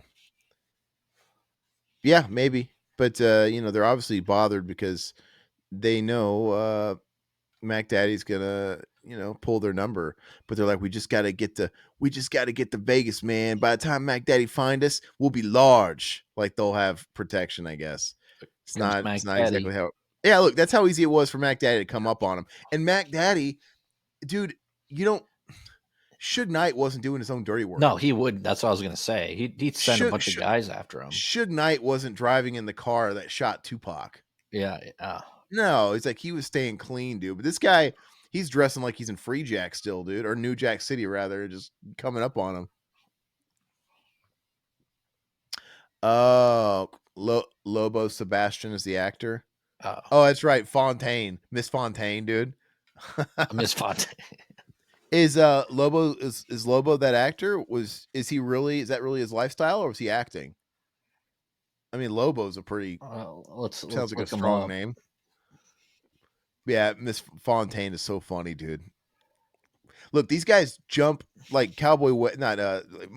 Yeah, maybe. But they're obviously bothered because they know Mac Daddy's gonna, pull their number. But they're like, we just gotta get to Vegas, man. By the time Mac Daddy find us, we'll be large. Like they'll have protection, I guess. It's
Against
not
Mac
it's not
Daddy.
exactly how. Yeah, look, that's how easy it was for Mac Daddy to come up on him. And Mac Daddy, dude, you don't Suge Knight wasn't doing his own dirty
No,
work.
he would. That's what I was gonna say. He'd send a
Suge,
bunch of
Suge,
guys after him.
Suge Knight wasn't driving in the car that shot Tupac.
Yeah, yeah.
No, it's like he was staying clean, dude. But this guy, he's dressing like he's in Free Jack still, dude, or New Jack City rather, just coming up on him. Oh, Lobo Sebastian is the actor.
Oh,
Oh, that's right, Fontaine, Miss Fontaine, dude.
Miss Fontaine.
Is Lobo that actor? Is that really his lifestyle or was he acting? I mean, Lobo's a pretty sounds
Let's
like a
look him
strong
up.
name. Yeah, Miss Fontaine is so funny, dude. Look, these guys jump like not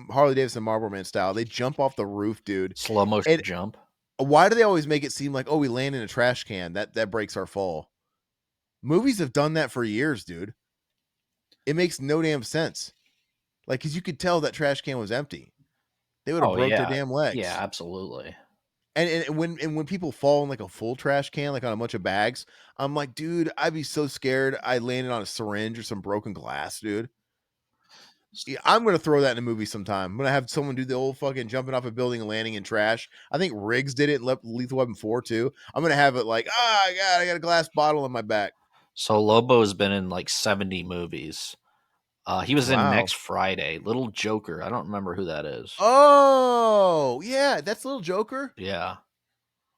Harley Davidson Marlboro Man style. They jump off the roof, dude.
Slow motion
And
jump.
why do they always make it seem like, oh, we land in a trash can that breaks our fall? Movies have done that for years, dude. It makes no damn sense. Like, because you could tell that trash can was empty. They would have
Oh
broke their
yeah,
damn
yeah,
legs.
absolutely.
And when people fall in like a full trash can, like on a bunch of bags, I'm like, dude, I'd be so scared I landed on a syringe or some broken glass, dude. Yeah, I'm gonna throw that in a movie sometime. I'm gonna have someone do the old fucking jumping off a building and landing in trash. I think Riggs did it in Lethal Weapon 4 too. I'm gonna have it like, God, I got a glass bottle on my back.
So Lobo's been in like 70 movies. He was in
Wow.
Next Friday. Little Joker. I don't remember who that is.
Oh yeah, that's Little Joker.
Yeah.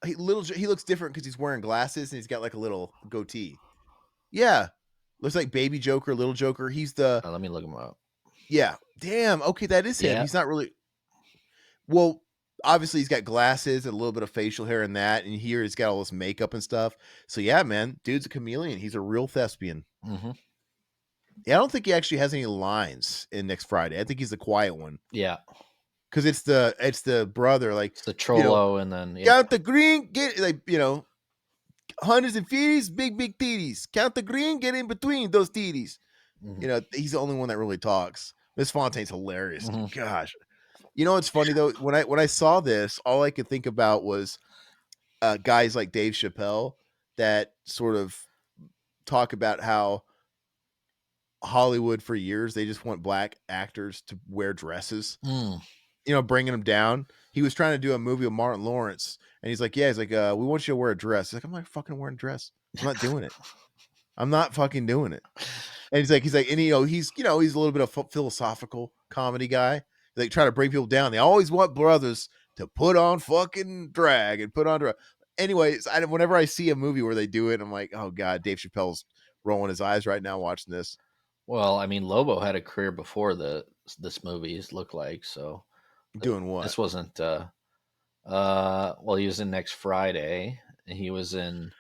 He looks different because he's wearing glasses and he's got like a little goatee. Yeah, looks like Baby Joker, Little Joker. He's the
Let me look him up.
yeah. Damn. Okay, that is him.
Yeah.
He's not really well. Obviously, he's got glasses and a little bit of facial hair and that, and here he's got all this makeup and stuff. So yeah, man, dude's a chameleon. He's a real thespian.
Hmm.
Yeah, I don't think he actually has any lines in Next Friday. I think he's the quiet one
Yeah.
because it's the brother, like
It's the
you know,
Trollo, and then yeah.
count the green, get like hundreds and fifties, big titties. Count the green, get in between those titties.
Hmm.
He's the only one that really talks. Miss Fontaine's hilarious,
Hmm.
dude. Gosh, what's funny though? When I saw this, all I could think about was guys like Dave Chappelle that sort of talk about how Hollywood for years they just want black actors to wear dresses,
Mm.
bringing them down. He was trying to do a movie with Martin Lawrence, and he's like, we want you to wear a dress. He's like, I'm not fucking wearing a dress. I'm not doing it. I'm not fucking doing it. And he's like, and he's a little bit of philosophical comedy guy. They try to bring people down. They always want brothers to put on fucking drag and put on drag. Anyways, whenever I see a movie where they do it, I'm like, oh god, Dave Chappelle's rolling his eyes right now watching this.
Well, I mean, Lobo had a career before this movie. Looked like so.
Doing what?
This wasn't. Well, he was in Next Friday. And he was in.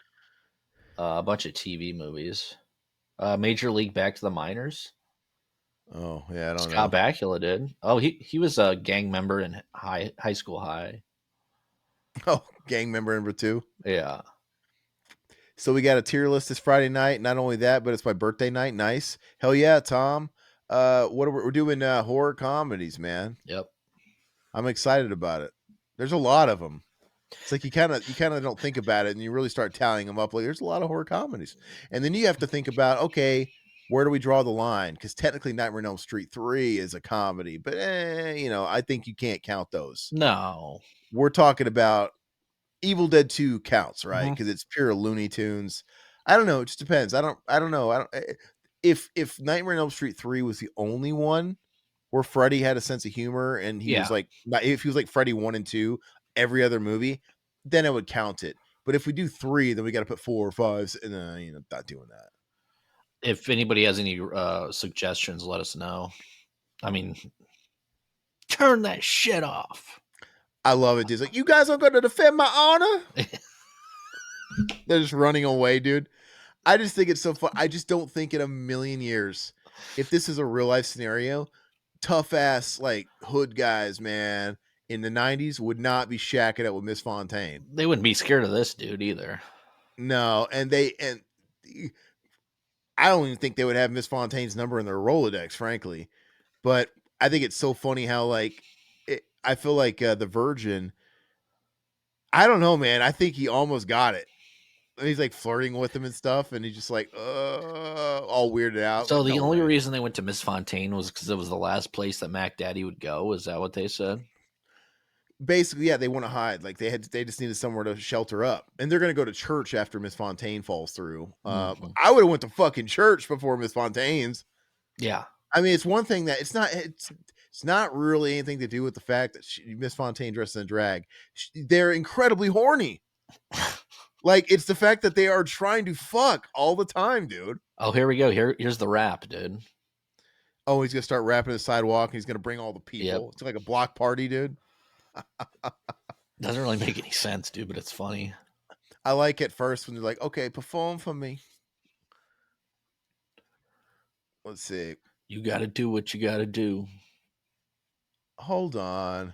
A bunch of TV movies. Major League Back to the Minors.
Oh yeah, I don't
Scott
know.
Bakula did. Oh, he was a gang member in high school high.
Oh, gang member number two.
Yeah.
So we got a tier list this Friday night. Not only that, but it's my birthday night. Nice. Hell yeah, Tom. What are we're doing horror comedies, man.
Yep.
I'm excited about it. There's a lot of them. It's like you kind of don't think about it, and you really start tallying them up. Like there's a lot of horror comedies, and then you have to think about, okay, where do we draw the line? Because technically, Nightmare on Elm Street 3 is a comedy, but I think you can't count those.
No.
We're talking about Evil Dead 2 counts, right?
Mhm.
Because it's pure Looney Tunes. I don't know. It just depends. I don't know. If Nightmare on Elm Street 3 was the only one where Freddy had a sense of humor and he was
Yeah.
like, if he was like Freddy 1 and 2, every other movie, then I would count it. But if we do 3, then we got to put 4 or 5, and not doing that.
If anybody has any suggestions, let us know. I mean, turn that shit off.
I love it, dude. It's like, you guys are going to defend my honor? They're just running away, dude. I just think it's so fun. I just don't think in a million years, if this is a real life scenario, tough ass like hood guys, man, in the 90s would not be shacking up with Miss Fontaine.
They wouldn't be scared of this dude either.
No, and I don't even think they would have Miss Fontaine's number in their Rolodex, frankly. But I think it's so funny how I feel like the Virgin. I don't know, man. I think he almost got it. He's like flirting with him and stuff, and he's just like, all weirded out.
So
Like,
the
no
only
way.
reason they went to Miss Fontaine was because it was the last place that Mac Daddy would go. Is that what they said?
Basically, yeah, they want to hide. Like they just needed somewhere to shelter up, and they're gonna go to church after Miss Fontaine falls through.
Mhm.
I would have went to fucking church before Miss Fontaine's.
Yeah.
I mean, it's one thing that it's not really anything to do with the fact that Miss Fontaine dressed in drag. They're incredibly horny. Like it's the fact that they are trying to fuck all the time, dude.
Oh, here we go. Here's the rap, dude.
Oh, he's gonna start rapping the sidewalk, and he's gonna bring all the
Yep.
people. It's like a block party, dude.
Doesn't really make any sense, dude, but it's funny.
I like at first when they're like, "Okay, perform for me." Let's see.
You got to do what you got to do.
Hold on.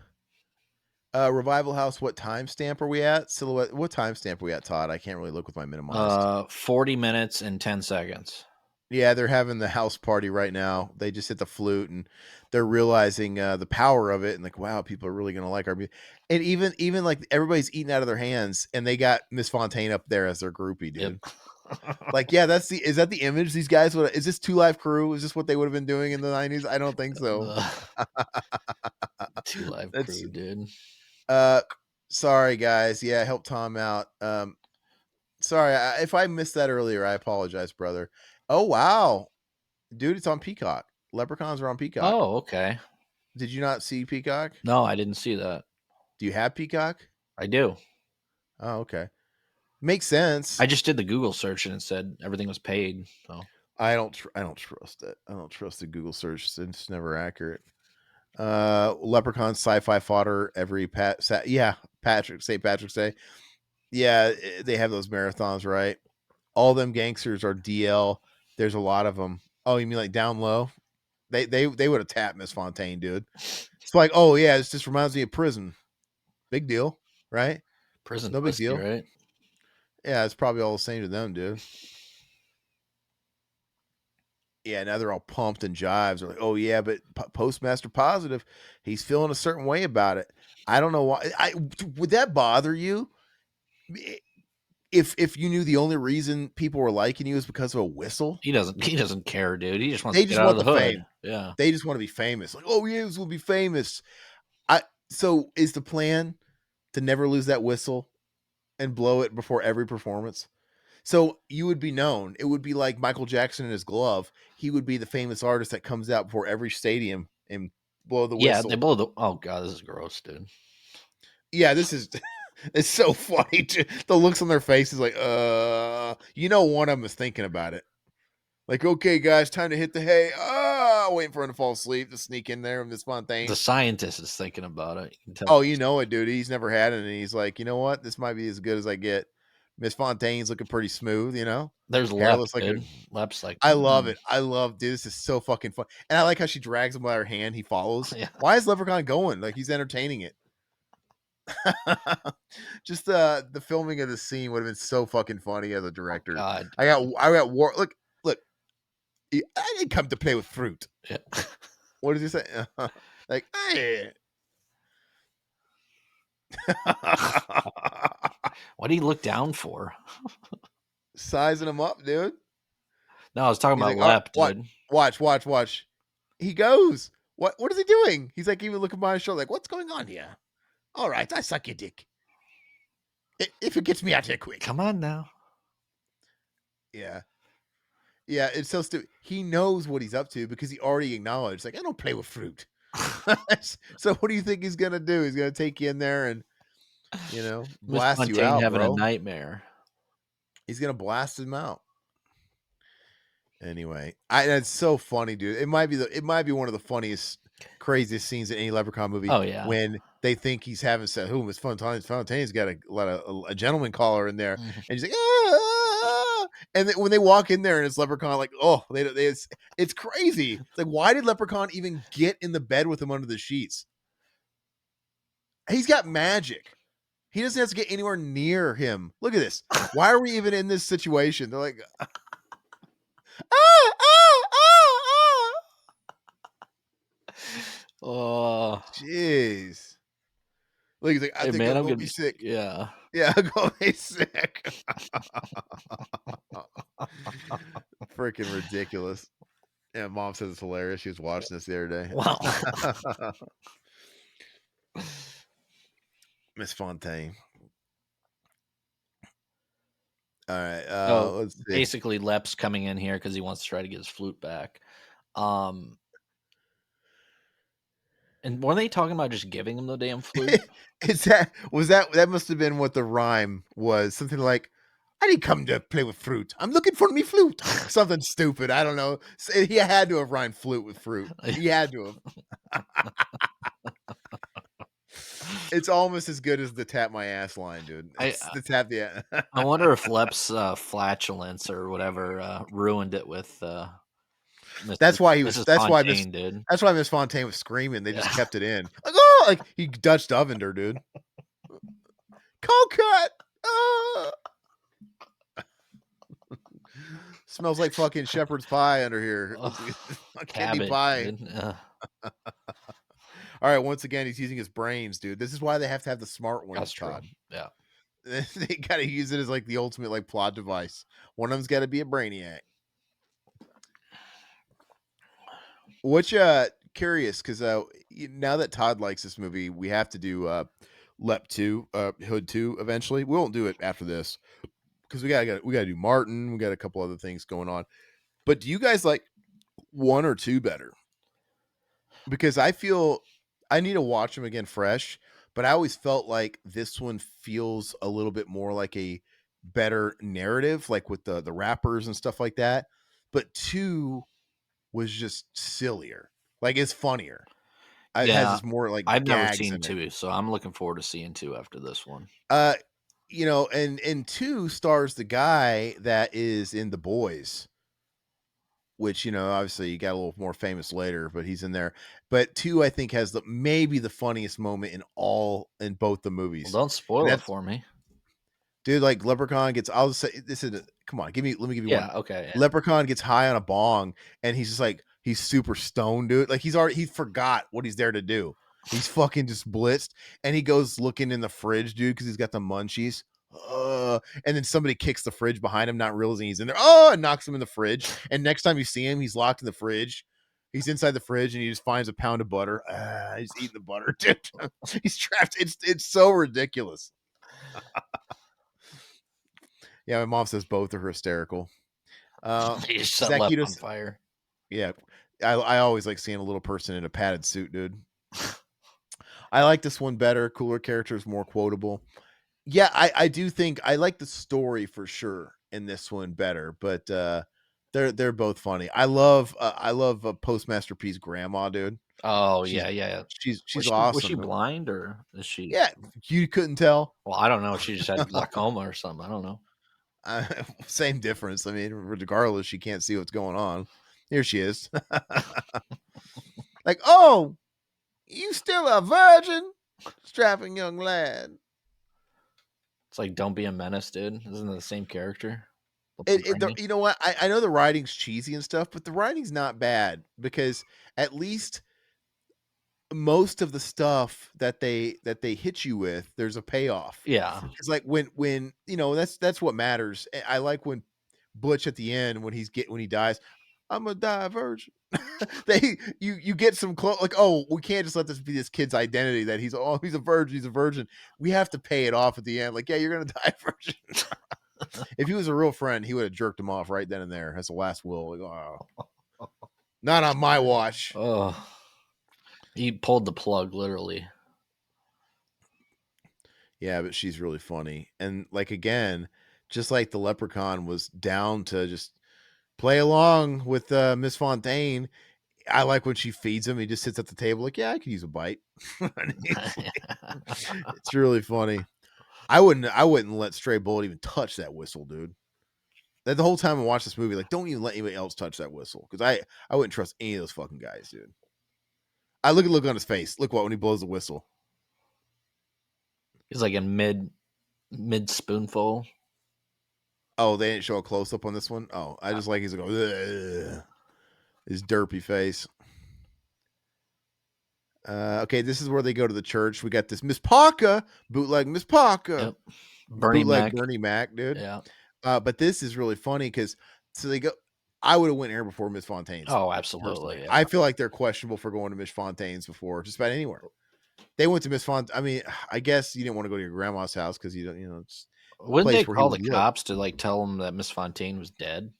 Revival House. What timestamp are we at? Silhouette. What timestamp are we at, Todd? I can't really look with my minimized.
40 minutes and 10 seconds.
Yeah, they're having the house party right now. They just hit the flute and they're realizing the power of it and like, wow, people are really gonna like our music. And even like everybody's eating out of their hands, and they got Miss Fontaine up there as their groupie,
Yep.
dude. Like, yeah, is that the image these guys would? Is this Two Live Crew? Is this what they would have been doing in the 90s? I don't think so.
The Two Live
That's
Crew, dude.
uh, sorry guys. Yeah, help Tom out. Sorry if I missed that earlier. I apologize, brother. Oh wow, dude, it's on Peacock. Leprechauns are on Peacock.
Oh, okay.
Did you not see Peacock?
No, I didn't see that.
Do you have Peacock?
I do.
Oh, okay. Makes sense.
I just did the Google search and it said everything was paid. So
I don't trust it. I don't trust the Google search. It's never accurate. Leprechaun sci-fi fodder every St. Patrick's Day. Yeah, they have those marathons, right? All them gangsters are DL. There's a lot of them. Oh, you mean like down low? They would have tapped Miss Fontaine, dude. It's like, oh yeah, this just reminds me of prison. Big deal, right?
prison
No big
pussy,
deal.
right?
Yeah, it's probably all the same to them, dude. Yeah, now they're all pumped and jives. They're like, oh yeah, but Postmaster Positive, he's feeling a certain way about it. I don't know why. Would that bother you if you knew the only reason people were liking you is because of a whistle?
He doesn't care, dude. He just wants
They
to get
just
out of
want
the
the
hood.
fame.
Yeah.
They just want to be famous. Like, oh yeah, this will be famous. So is the plan to never lose that whistle and blow it before every performance? So you would be known. It would be like Michael Jackson in his glove. He would be the famous artist that comes out before every stadium and blow the
Yeah, they
whistle.
blow the oh god, this is gross, dude.
Yeah, this is it's so funny. The looks on their faces like, one of them is thinking about it. Like, okay, guys, time to hit the hay. Waiting for him to fall asleep to sneak in there with this
The
Fontaine.
scientist is thinking about it. You can tell.
Oh, you know it, dude. He's never had it, and he's like, you know what? This might be as good as I get. Miss Fontaine's looking pretty smooth, you know?
There's
Hair
Lep,
looks like a
dude. Lep's like,
I love it. I love dude, this is so fucking fun. And I like how she drags him by her hand, he follows.
yeah.
Why is Leprechaun going? Like, he's entertaining it. Just the filming of the scene would have been so fucking funny as a
Oh
director.
God.
I got war look, I didn't come to play with fruit.
Yeah.
What does he say? Like, hey.
What do you look down for?
Sizing him up, dude.
No, I was talking
He's
about
like, all right,
Lep, dude.
watch. He goes. What is he doing? He's like even looking behind his shoulder, like, what's going on here? All right, I suck your dick. If it gets me out here quick.
Come on now.
Yeah. Yeah, it's so stupid. He knows what he's up to because he already acknowledged, like, I don't play with fruit. So what do you think he's gonna do? He's gonna take you in there and
Miss
blast you
Fontaine
out,
having a
bro.
nightmare.
He's gonna blast him out. Anyway, that's so funny, dude. It might be one of the funniest, craziest scenes in any Leprechaun movie
Oh yeah.
when they think he's having sex. Who Miss Fontaine's got a gentleman caller in there,
Mhm.
and he's like, ah! And then when they walk in there and it's Leprechaun, like, oh, it's crazy. It's like, why did Leprechaun even get in the bed with him under the sheets? He's got magic. He doesn't have to get anywhere near him. Look at this. Why are we even in this situation? They're like, ah, ah, ah, ah.
Oh,
Jeez. Look, he's like, I
hey
think
man,
I'm
I'm
gonna
gonna
be
be
sick.
yeah.
Yeah, I'm gonna be sick. Freaking ridiculous. Yeah, mom says it's hilarious. She was watching this the
Wow.
other day. Miss Fontaine. All right.
So
Let's see.
basically, Lep's coming in here because he wants to try to get his flute back. Um, and were they talking about just giving him the damn flute?
Is that must have been what the rhyme was? Something like, I didn't come to play with fruit. I'm looking for me flute. Something stupid. I don't know. He had to have rhymed flute with fruit. He had to have. It's almost as good as the tap my ass line, dude.
I
It's the tap the
I wonder if Lep's flatulence or whatever ruined it with
That's why he was
Mrs.
that's why Miss
Fontaine, dude.
that's why Miss Fontaine was screaming. They just
Yeah.
kept it in. Like, oh, like he Dutch ovened her, dude. Cold cut. Ah. Smells like fucking shepherd's pie under here.
Ugh,
Kidney
cabbage,
pie.
dude.
All right, once again, he's using his brains, dude. This is why they have to have the smart
That's
ones,
true.
Todd.
Yeah.
They gotta use it as like the ultimate like plot device. One of them's gotta be a brainiac. Which curious because now that Todd likes this movie, we have to do Lep 2, Hood 2 eventually. We won't do it after this because we gotta do Martin, we got a couple other things going on. But do you guys like 1 or 2 better? Because I feel I need to watch them again fresh, but I always felt like this one feels a little bit more like a better narrative, like with the rappers and stuff like that. But 2 was just sillier. Like it's funnier. It has
Yeah.
this more like
I've never
gags
seen
in it.
2, so I'm looking forward to seeing 2 after this one.
Uh, and 2 stars the guy that is in The Boys, which obviously he got a little more famous later, but he's in there. But 2, I think, has maybe the funniest moment in both the
Well,
movies,
don't
and
spoil it
that's
for me.
dude, like Leprechaun gets. I'll just say this is. Come on, let me give you one.
Yeah, okay.
Leprechaun gets high on a bong, and he's just like he's super stoned, dude. Like he forgot what he's there to do. He's fucking just blitzed, and he goes looking in the fridge, dude, because he's got the munchies. And then somebody kicks the fridge behind him, not realizing he's in there. Oh, and knocks him in the fridge. And next time you see him, he's locked in the fridge. He's inside the fridge, and he just finds a pound of butter. He's eating the butter, dude. He's trapped. It's so ridiculous. Yeah, my mom says both are hysterical.
You set Lep on
Zacchaeus,
fire.
yeah, I always like seeing a little person in a padded suit, dude. I like this one better. Cooler characters, more quotable. Yeah, I do think I like the story for sure in this one better, but they're both funny. I love Postmaster P's grandma, dude.
Oh,
She's
yeah, yeah.
she's
Was she
awesome.
blind or is she
Yeah, you couldn't tell.
well, I don't know, she just had glaucoma or something, I don't know.
Same difference. I mean, regardless, she can't see what's going on. Here she is. Like, oh, you still a virgin, strapping young lad.
It's like Don't Be a Menace, dude. Isn't it the same character?
You know what? I know the writing's cheesy and stuff, but the writing's not bad because at least most of the stuff that they hit you with, there's a payoff.
Yeah.
It's like when that's what matters. I like when Butch at the end when he dies, I'm gonna die a virgin. You get some like, oh, we can't just let this be this kid's identity that he's a virgin, he's a virgin. We have to pay it off at the end. Like, yeah, you're gonna die a virgin. If he was a real friend, he would have jerked him off right then and there as the last will. Like, oh, not on my watch.
Oh, he pulled the plug, literally.
Yeah, but she's really funny. And like again, just like the Leprechaun was down to just play along with Miss Fontaine. I like when she feeds him. He just sits at the table like, yeah, I could use a bite. It's really funny. I wouldn't let Stray Bullet even touch that whistle, dude. That the whole time I watched this movie, like, don't even let anybody else touch that whistle because I wouldn't trust any of those fucking guys, dude. I look on his face. Look when he blows the whistle.
He's like in mid spoonful.
Oh, they didn't show a close up on this one. Oh, I just like he's like, ugh, his derpy face. Okay, this is where they go to the church. We got this Miss Parker, bootleg Miss Parker,
Yep. Bernie
bootleg
Mac.
Bernie Mac, dude.
Yeah.
But this is really funny because so they go. I would have went here before Miss Fontaine's.
Oh,
Personally,
absolutely. Yeah.
I feel like they're questionable for going to Miss Fontaine's before just about anywhere. They went to Miss Font. I mean, I guess you didn't want to go to your grandma's house because you don't, it's a
Wouldn't they
place where he
call
would
the
live.
cops to like tell them that Miss Fontaine was dead,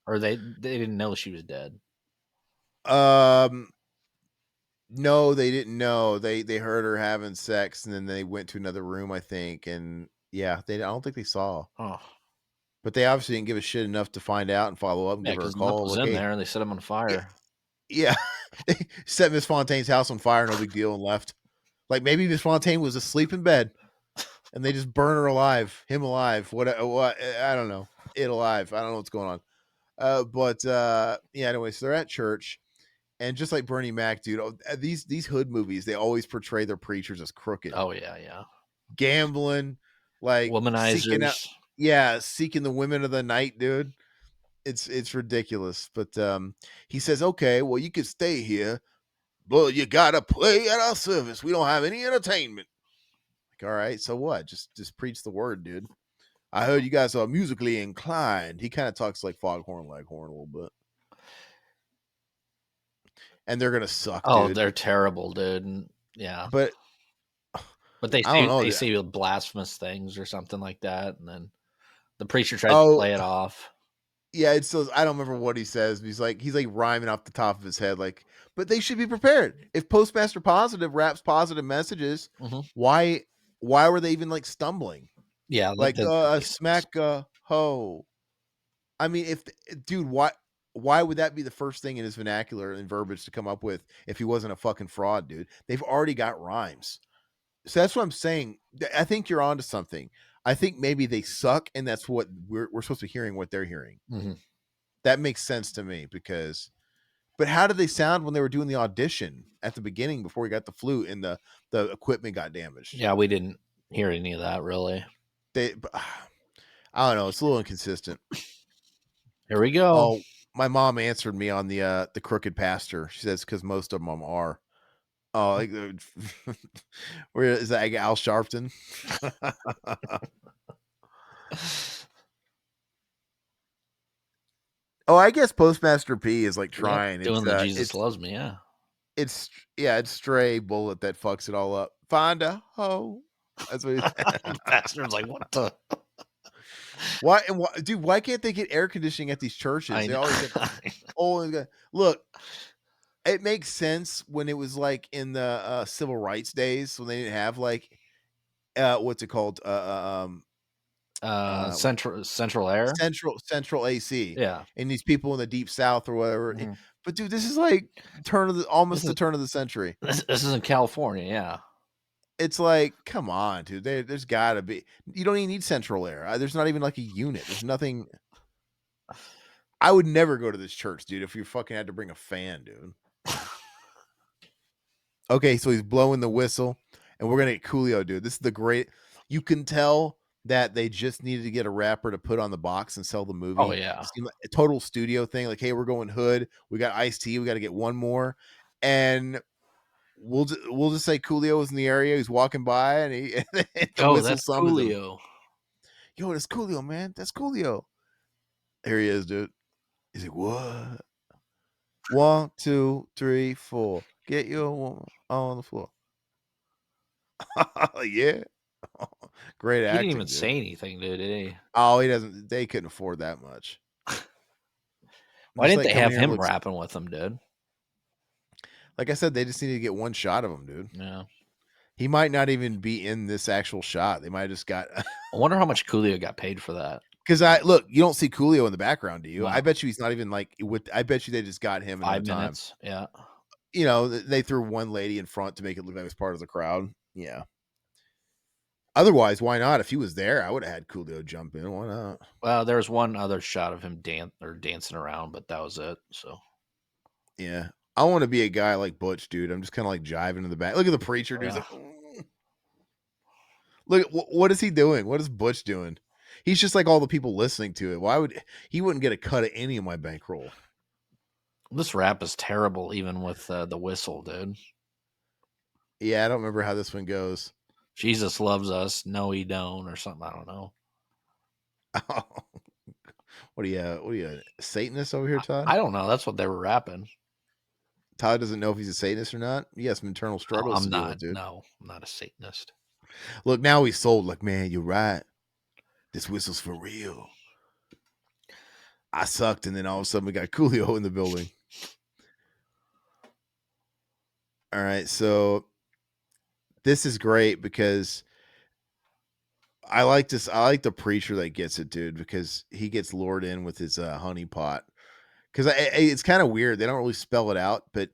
or they didn't know she was dead?
Um, no, they didn't know. They heard her having sex, and then they went to another room, I think, and yeah, I don't think they saw.
Oh,
But they obviously didn't give a shit enough to find out and follow up and
yeah,
give her a
because Lip
call.
was
Like,
in
hey,
there and they set him on
yeah,
fire.
yeah. They set Miss Fontaine's house on fire, no big deal, and left. Like maybe Miss Fontaine was asleep in bed, and they just burn her alive, him alive. What? I don't know. It alive. I don't know what's going on. But yeah. Anyway, so they're at church, and just like Bernie Mac, dude, these hood movies, they always portray their preachers as crooked,
Oh yeah, yeah.
gambling, like seeking out,
Womanizers.
yeah, seeking the women of the night, dude. It's ridiculous. But he says, okay, well, you could stay here, but you gotta play at our service. We don't have any entertainment. Like, all right, so what? Just preach the word, dude. I heard you guys are musically inclined. He kind of talks like Foghorn Leghorn a little bit. And they're gonna suck,
Oh,
dude.
they're terrible, dude. Yeah,
But
but
I don't know.
they say blasphemous things or something like that, and then the preacher tries to
Oh,
play it off.
yeah, it's so I don't remember what he says. But he's like rhyming off the top of his head, like, but they should be prepared. If Postmaster Positive raps positive messages,
Hmm.
why were they even like stumbling?
Yeah, like
Like
the
smack ho. I mean, dude, why would that be the first thing in his vernacular and verbiage to come up with if he wasn't a fucking fraud, dude? They've already got rhymes. So that's what I'm saying. I think you're onto something. I think maybe they suck, and that's what we're supposed to be hearing what they're hearing.
Mhm.
That makes sense to me because but how did they sound when they were doing the audition at the beginning before he got the flute and the equipment got damaged?
Yeah, we didn't hear any of that really.
They I don't know, it's a little inconsistent.
Here we go.
Oh, my mom answered me on the crooked pastor. She says because most of them are. Oh, like, where is that? Like Al Sharpton? Oh, I guess Postmaster P is like
Yep,
trying.
doing the Jesus loves me. Yeah,
It's yeah, it's Stray Bullet that fucks it all up. Find a hoe. That's what he
the pastor's like, what the?
dude, why can't they get air conditioning at these churches?
I
They
know.
always get look, it makes sense when it was like in the civil rights days when they didn't have like what's it called?
Central Air.
Central AC
Yeah.
and these people in the deep south or whatever.
Mhm.
But dude, this is like
This
almost
is
the turn of the century.
this is in California. Yeah.
It's like, come on, dude. There's got to be. You don't even need central air. There's not even like a unit. There's nothing. I would never go to this church, dude. If you fucking had to bring a fan, dude. Okay, so he's blowing the whistle, and we're gonna get Coolio, dude. This is the great. You can tell that they just needed to get a rapper to put on the box and sell the
Oh
movie.
yeah.
Seemed like a total studio thing. Like, hey, we're going Hood. We got Ice T. We got to get one more, and we'll just say Coolio was in the area. He's walking by, and he and the
Oh,
whistle
that's
summons him.
Coolio.
Yo, that's Coolio, man. That's Coolio. Here he is, dude. He's like, what? 1, 2, 3, 4. Get your woman on the floor. Yeah. Great
He didn't
acting,
even
dude.
say anything, dude, did he?
Oh, he doesn't. They couldn't afford that much.
Why
Just
didn't
like
they
coming
have
here and
him
looks.
rapping with him, dude?
Like I said, they just needed to get one shot of him, dude.
Yeah.
He might not even be in this actual shot. They might have just got
I wonder how much Coolio got paid for that.
because I look. You don't see Coolio in the background, do you? I
No.
bet you he's not even like with. I bet you they just got him in no
5
time.
minutes. Yeah.
You know, they threw one lady in front to make it look like it was part of the crowd. Yeah. Otherwise, why not? If he was there, I would have had Coolio jump in. Why not?
Well, there was one other shot of him dancing around, but that was it. So
Yeah. I want to be a guy like Butch, dude. I'm just kind of like jiving in the back. Look at the preacher, dude. He's
yeah.
like, "Mm." Look, what is he doing? What is Butch doing? He's just like all the people listening to it. Why would he wouldn't get a cut of any of my bankroll?
This rap is terrible, even with the whistle, dude.
Yeah, I don't remember how this one goes.
Jesus loves us. No, he don't, or something. I don't know.
What are you? What are you? A Satanist over here, Todd?
I don't know. That's what they were rapping.
Todd doesn't know if he's a Satanist or not. He has some internal
No,
struggles
I'm
to deal
not.
with, dude.
No, I'm not a Satanist.
Look, now he's sold. Like, man, you're right. This whistle's for real. I sucked, and then all of a sudden we got Coolio in the building. All right, so this is great because I like this. I like the preacher that gets it, dude, because he gets lured in with his honey pot. Because it's kind of weird. They don't really spell it out, but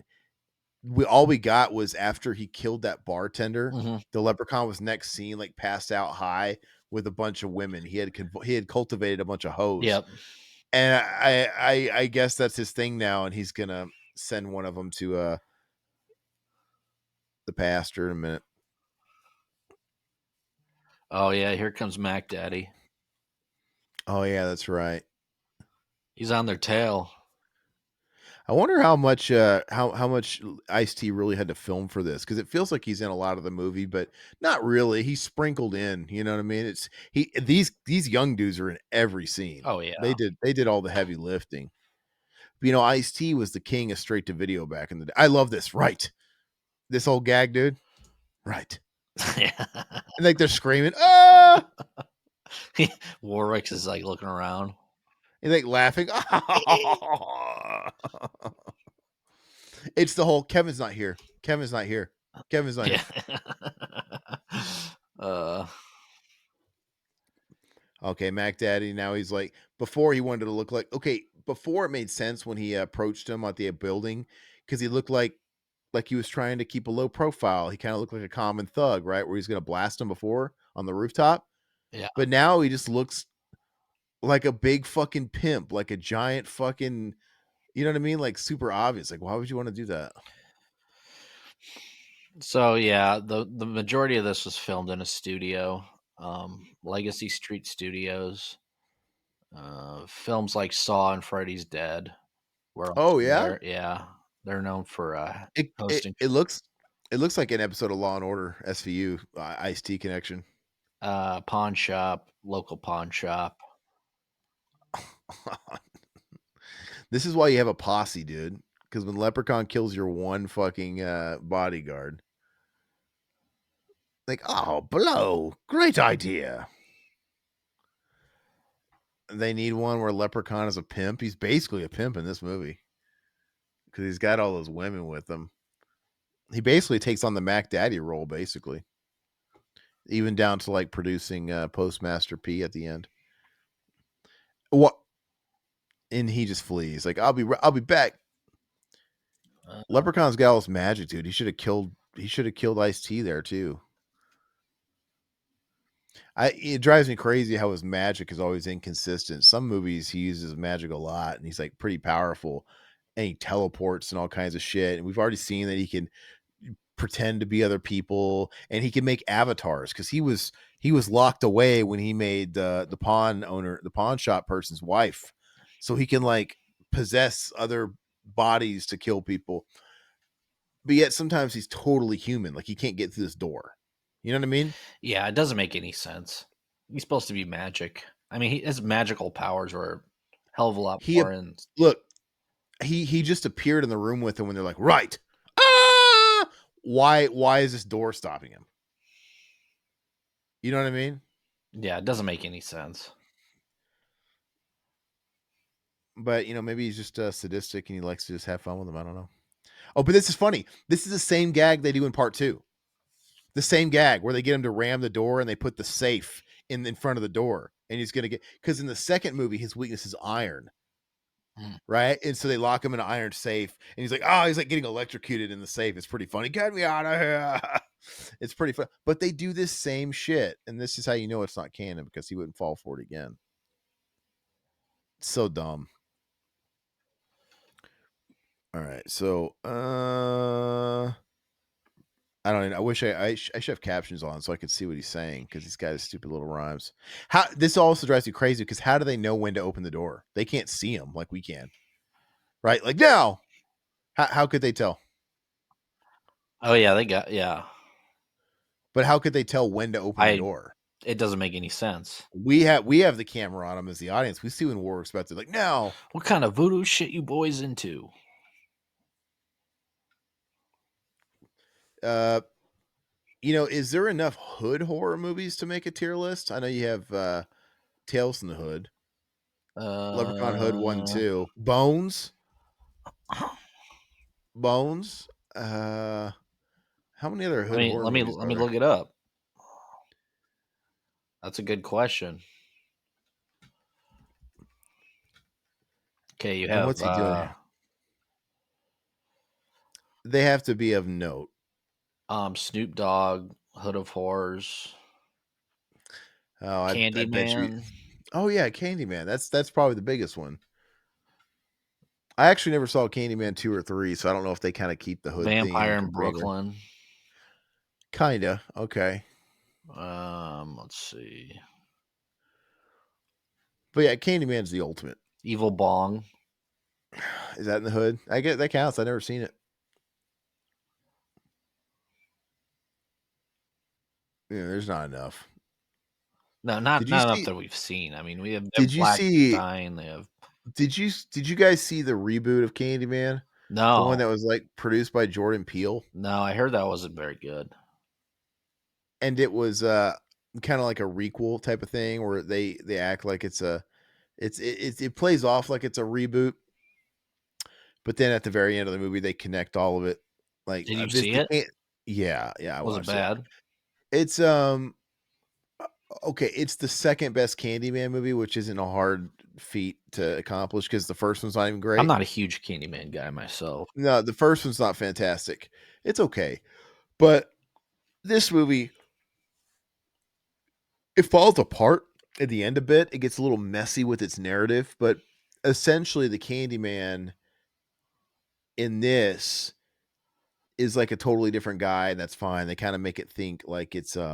all we got was after he killed that bartender,
Hmm.
the leprechaun was next seen like passed out high with a bunch of women. He had cultivated a bunch of hoes,
Yep.
and I guess that's his thing now, and he's gonna send one of them to the pastor in a minute.
Oh yeah, here comes Mac Daddy.
Oh yeah, that's right.
He's on their tail.
I wonder how much how much Ice T really had to film for this because it feels like he's in a lot of the movie, but not really. He's sprinkled in. You know what I mean? It's he these young dudes are in every scene.
Oh yeah.
They did all the heavy lifting. But, you know, Ice T was the king of straight to video back in the day. I love this. Right, this whole gag, dude. Right,
Yeah.
and like they're screaming, ah,
Warwick is like looking around.
and like laughing. It's the whole Kevin's not here. Kevin's not here. Kevin's not
Yeah.
here.
uh,
Okay, Mac Daddy. Now he's like, before he wanted to look like, okay, before it made sense when he approached him at the building because he looked like he was trying to keep a low profile. He kind of looked like a common thug, right? Where he's going to blast him before on the rooftop.
yeah.
But now he just looks like a big fucking pimp, like a giant fucking, you know what I mean? Like super obvious. Like, why would you want to do that?
So yeah, the majority of this was filmed in a studio, Legacy Street Studios. Films like Saw and Freddy's Dead were
Oh,
also
yeah.
there. Yeah, they're known for
It, it,
hosting
it looks, it looks like an episode of Law and Order SVU, Ice T connection.
pawn shop, local pawn shop.
This is why you have a posse, dude. Because when Leprechaun kills your one fucking bodyguard, like, oh, blow, great idea. They need one where Leprechaun is a pimp. He's basically a pimp in this movie because he's got all those women with him. He basically takes on the Mac Daddy role, basically, even down to like producing Postmaster P at the end. What? And he just flees. Like, I'll be back.
Uh,
Leprechaun's got all this magic, dude. He should have killed. He should have killed Ice T there too. It drives me crazy how his magic is always inconsistent. Some movies he uses magic a lot and he's like pretty powerful and he teleports and all kinds of shit. And we've already seen that he can pretend to be other people and he can make avatars because he was locked away when he made the pawn owner, the pawn shop person's wife. So he can like possess other bodies to kill people. But yet sometimes he's totally human. Like he can't get through this door. You know what I mean?
Yeah, it doesn't make any sense. He's supposed to be magic. I mean, his magical powers were a hell of a lot
He
more. And
look, he just appeared in the room with him when they're like, right. Ah! Why is this door stopping him? You know what I mean?
yeah, it doesn't make any sense.
But maybe he's just sadistic and he likes to just have fun with them. I don't know. Oh, but this is funny. This is the same gag they do in part 2. The same gag where they get him to ram the door and they put the safe in front of the door and he's gonna get, because in the second movie his weakness is iron,
Mm.
right? And so they lock him in an iron safe, and he's like, oh, he's like getting electrocuted in the safe. It's pretty funny. Get me out of here. It's pretty fun. But they do this same shit, and this is how you know it's not canon because he wouldn't fall for it again. It's so dumb. All right, so I don't know. I wish I should have captions on so I could see what he's saying because he's got his stupid little rhymes. How this also drives me crazy because how do they know when to open the door? They can't see him like we can, right? Like now, how could they tell?
Oh yeah, they got yeah.
But how could they tell when to open the
I
door?
It doesn't make any sense.
We have the camera on him as the audience. We see when Warwick's about to like now.
What kind of voodoo shit you boys into?
Uh, is there enough hood horror movies to make a tier list? I know you have Tales from the Hood, Leprechaun Hood 1,
Uh,
2, Bones. Uh, how many other
let
hood
me
horror
let me
movies
let
are
me
there?
look it up. That's a good question. Okay, you
And
have
what's he doing? They have to be of note.
Snoop Dogg, Hood of Horrors,
Oh, I bet you.
Candyman,
Oh yeah, Candyman. That's probably the biggest one. I actually never saw Candyman 2 or 3, so I don't know if they kind of keep the hood theme
Vampire in
completely.
Brooklyn.
Kinda. Okay.
Let's see,
But yeah, Candyman's the ultimate.
Evil Bong.
Is that in the hood? I get that counts. I've never seen it. Yeah, there's not enough.
No, not
Did you
not enough
see
that we've seen. I mean, they have
did you see
Blackstein. They have
did you guys see the reboot of Candyman? The one
no,
that was like produced by Jordan Peele?
no. I heard that wasn't very good.
And it was kind of like a requel type of thing where they act like it plays off like it's a reboot, but then at the very end of the movie they connect all of it. Like
Did you
this
see
the
it?
can't yeah, I
Was it
watched it.
bad?
It's okay, it's the second best Candyman movie, which isn't a hard feat to accomplish because the first one's not even
I'm
great.
not a huge Candyman guy myself.
No, the first one's not fantastic. It's okay. But this movie, it falls apart at the end a bit. It gets a little messy with its narrative, but essentially the Candyman in this is like a totally different guy, and that's fine. They kind of make it think like it's like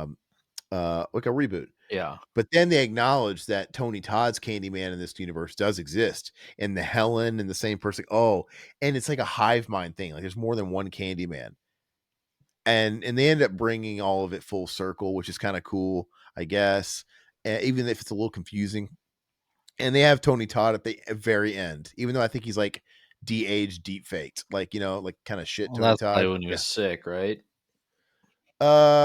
a reboot.
Yeah.
But then they acknowledge that Tony Todd's Candyman in this universe does exist, and the Helen and the same person. Oh, and it's like a hive mind thing. Like there's more than one Candyman, and they end up bringing all of it full circle, which is kind of cool, I guess. Even if it's a little confusing, and they have Tony Todd at the very end, even though I think he's like de-aged, deep faked, like like kind of shit
Well,
Tony
that's
Todd.
probably when he
Yeah,
was sick, right?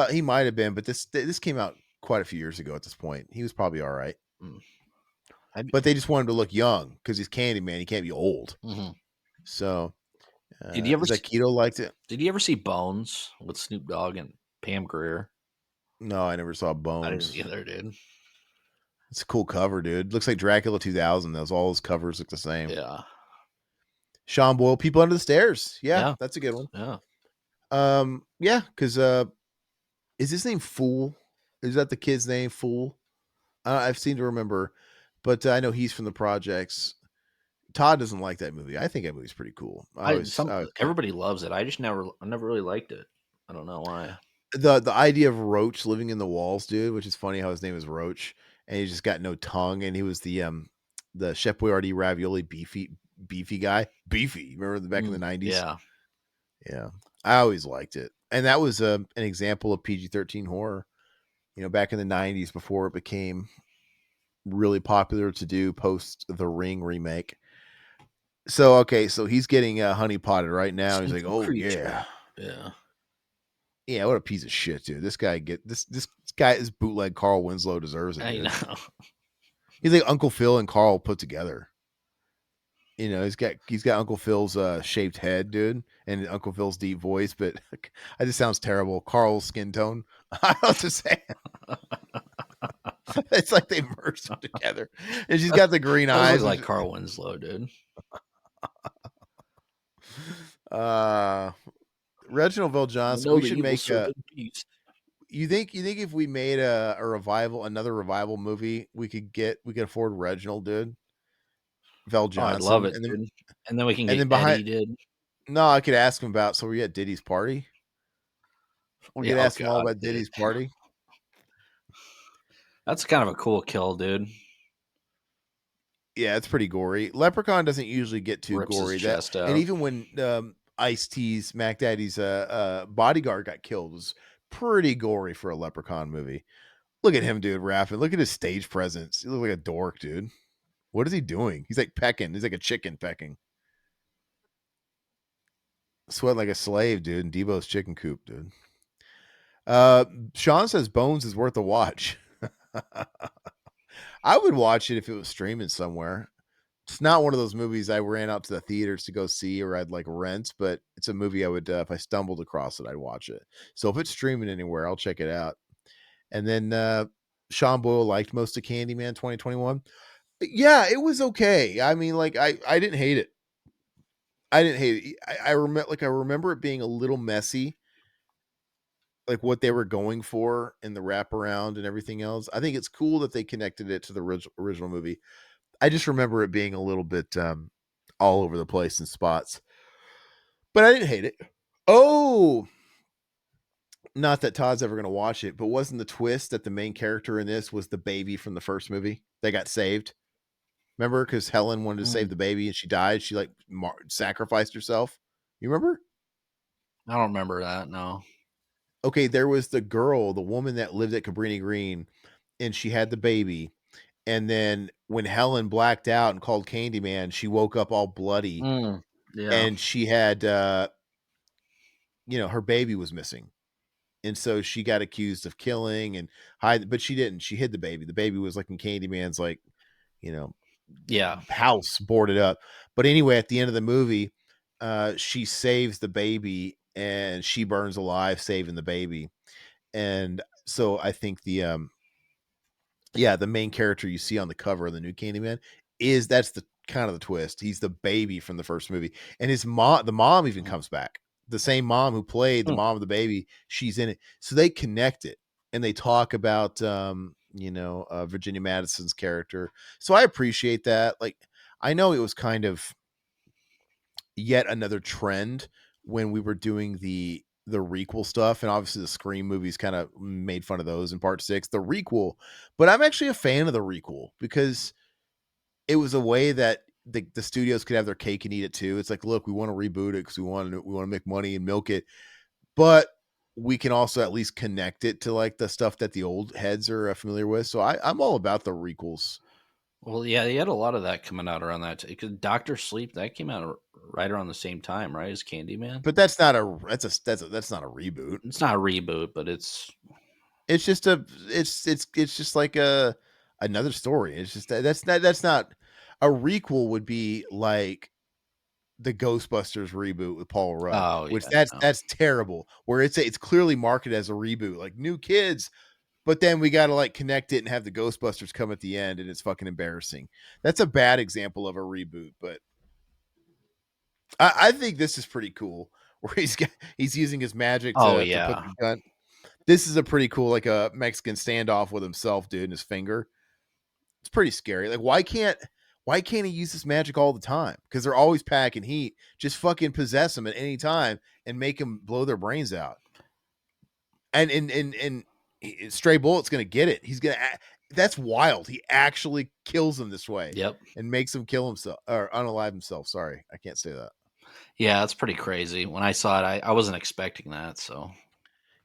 he might have been, but this came out quite a few years ago. At this point, he was probably all right.
Mm. I
But they just want him to look young because he's Candyman. He can't be old.
mhm.
So,
Did you ever
is that
see,
Keto liked it?
Did you ever see Bones with Snoop Dogg and Pam Grier?
No, I never saw
I didn't
Bones.
either, dude.
It's a cool cover, dude. Looks like Dracula 2000. Those all his covers look the same.
Yeah.
Sean Boyle, People Under the Stairs. Yeah,
Yeah.
that's a good one.
Yeah.
Yeah, because is his name Fool? Is that the kid's name? Fool. I've seemed to remember, but I know he's from the projects. Todd doesn't like that movie. I think that movie's pretty cool.
I some
I always thought
everybody loves it. I never really liked it. I don't know why.
the idea of Roach living in the walls, dude, which is funny how his name is Roach and he just got no tongue, and he was the Chef Boyardee ravioli beefy guy. Beefy. Remember back in the 90s?
Yeah.
Yeah. I always liked it. And that was an example of PG-13 horror, back in the 90s before it became really popular to do post the Ring remake. So okay, so he's getting honey potted right now. He's like,
Sinful
"Oh
creature.
yeah,
Yeah.
yeah, what a piece of shit, dude. This guy is bootleg Carl Winslow deserves it,
I
dude.
know.
He's like Uncle Phil and Carl put together. He's got Uncle Phil's shaped head, dude, and Uncle Phil's deep voice, but it just sounds terrible. Carl's skin tone. I was just saying, it's like they merged them together, and she's got the green
Does look
eyes.
like Carl Winslow, dude.
Uh, Reginald Vell
I
Johnson.
know
We
the
should
evil
make a.
serpent beast.
You think if we made a revival, another revival movie, we could afford Reginald, dude, Vel
Oh, I'd love
Johnson,
it, dude. And then we can
and
get
then behind.
Eddie, dude.
No, I could ask him about. So we at Diddy's party. We
Yeah,
could
oh
ask him all
god,
about
dude.
Diddy's party.
That's kind of a cool kill, dude.
Yeah, it's pretty gory. Leprechaun doesn't usually get too
Rips his
gory. That
chest
and
out.
even when Ice T's Mac Daddy's bodyguard got killed, was pretty gory for a Leprechaun movie. Look at him, dude, rapping. Look at his stage presence. He looks like a dork, dude. What is he doing? He's like pecking. He's like a chicken pecking. Sweat like a slave, dude. In Debo's chicken coop, dude. Uh, Sean says Bones is worth a watch. I would watch it if it was streaming somewhere. It's not one of those movies I ran out to the theaters to go see or I'd like rent, but it's a movie I would, if I stumbled across it, I'd watch it. So if it's streaming anywhere, I'll check it out. And then Sean Boyle liked most of Candyman 2021. Yeah, it was okay. I mean, like I didn't hate it. I didn't hate it. I remember it being a little messy, like what they were going for in the wraparound and everything else. I think it's cool that they connected it to the original movie. I just remember it being a little bit all over the place in spots, but I didn't hate it. Oh, not that Todd's ever going to watch it, but wasn't the twist that the main character in this was the baby from the first movie? They got saved. Remember, because Helen wanted to save
Mm,
the baby and she died. She like sacrificed herself. You remember?
I don't remember that. No.
Okay, there was the girl, the woman that lived at Cabrini Green, and she had the baby. And then when Helen blacked out and called Candyman, she woke up all bloody,
Mm, yeah.
and she had, her baby was missing. And so she got accused of killing and hide, but she didn't. She hid the baby. The baby was like in Candyman's like, you know,
Yeah.
house boarded up. But anyway, at the end of the movie, she saves the baby and she burns alive, saving the baby. And so I think the main character you see on the cover of the new Candyman that's the kind of the twist. He's the baby from the first movie, and the mom even
Mm,
comes back. The same mom who played the
mm.
mom of the baby, she's in it. So they connect it, and they talk about Virginia Madison's character. So I appreciate that. Like I know it was kind of yet another trend when we were doing the requel stuff, and obviously the Scream movies kind of made fun of those in part 6, the requel. But I'm actually a fan of the requel because it was a way that the studios could have their cake and eat it too. It's like, look, we want to reboot it because we want to make money and milk it, but we can also at least connect it to like the stuff that the old heads are familiar with. So I'm all about the requels.
Well, yeah, you had a lot of that coming out around that because Doctor Sleep that came out right around the same time, right? As Candyman.
But that's not a reboot.
It's not a reboot, but it's
It's just it's just like another story. It's just that's not a requel would be like the Ghostbusters reboot with Paul Rudd,
oh
which
yeah, no.
that's terrible. Where it's clearly marketed as a reboot, like new kids, but then we got to like connect it and have the Ghostbusters come at the end, and it's fucking embarrassing. That's a bad example of a reboot, but I think this is pretty cool. Where he's using his magic
Oh
to put
yeah,
the gun. This is a pretty cool, like a Mexican standoff with himself, dude, and his finger. It's pretty scary. Like, why can't he use this magic all the time? Because they're always packing heat. Just fucking possess them at any time and make them blow their brains out. And stray bullet's gonna get it. He's gonna. That's wild. He actually kills them this way
Yep.
and makes him kill himself or unalive himself. Sorry, I can't say that.
Yeah, that's pretty crazy. When I saw it, I wasn't expecting that. So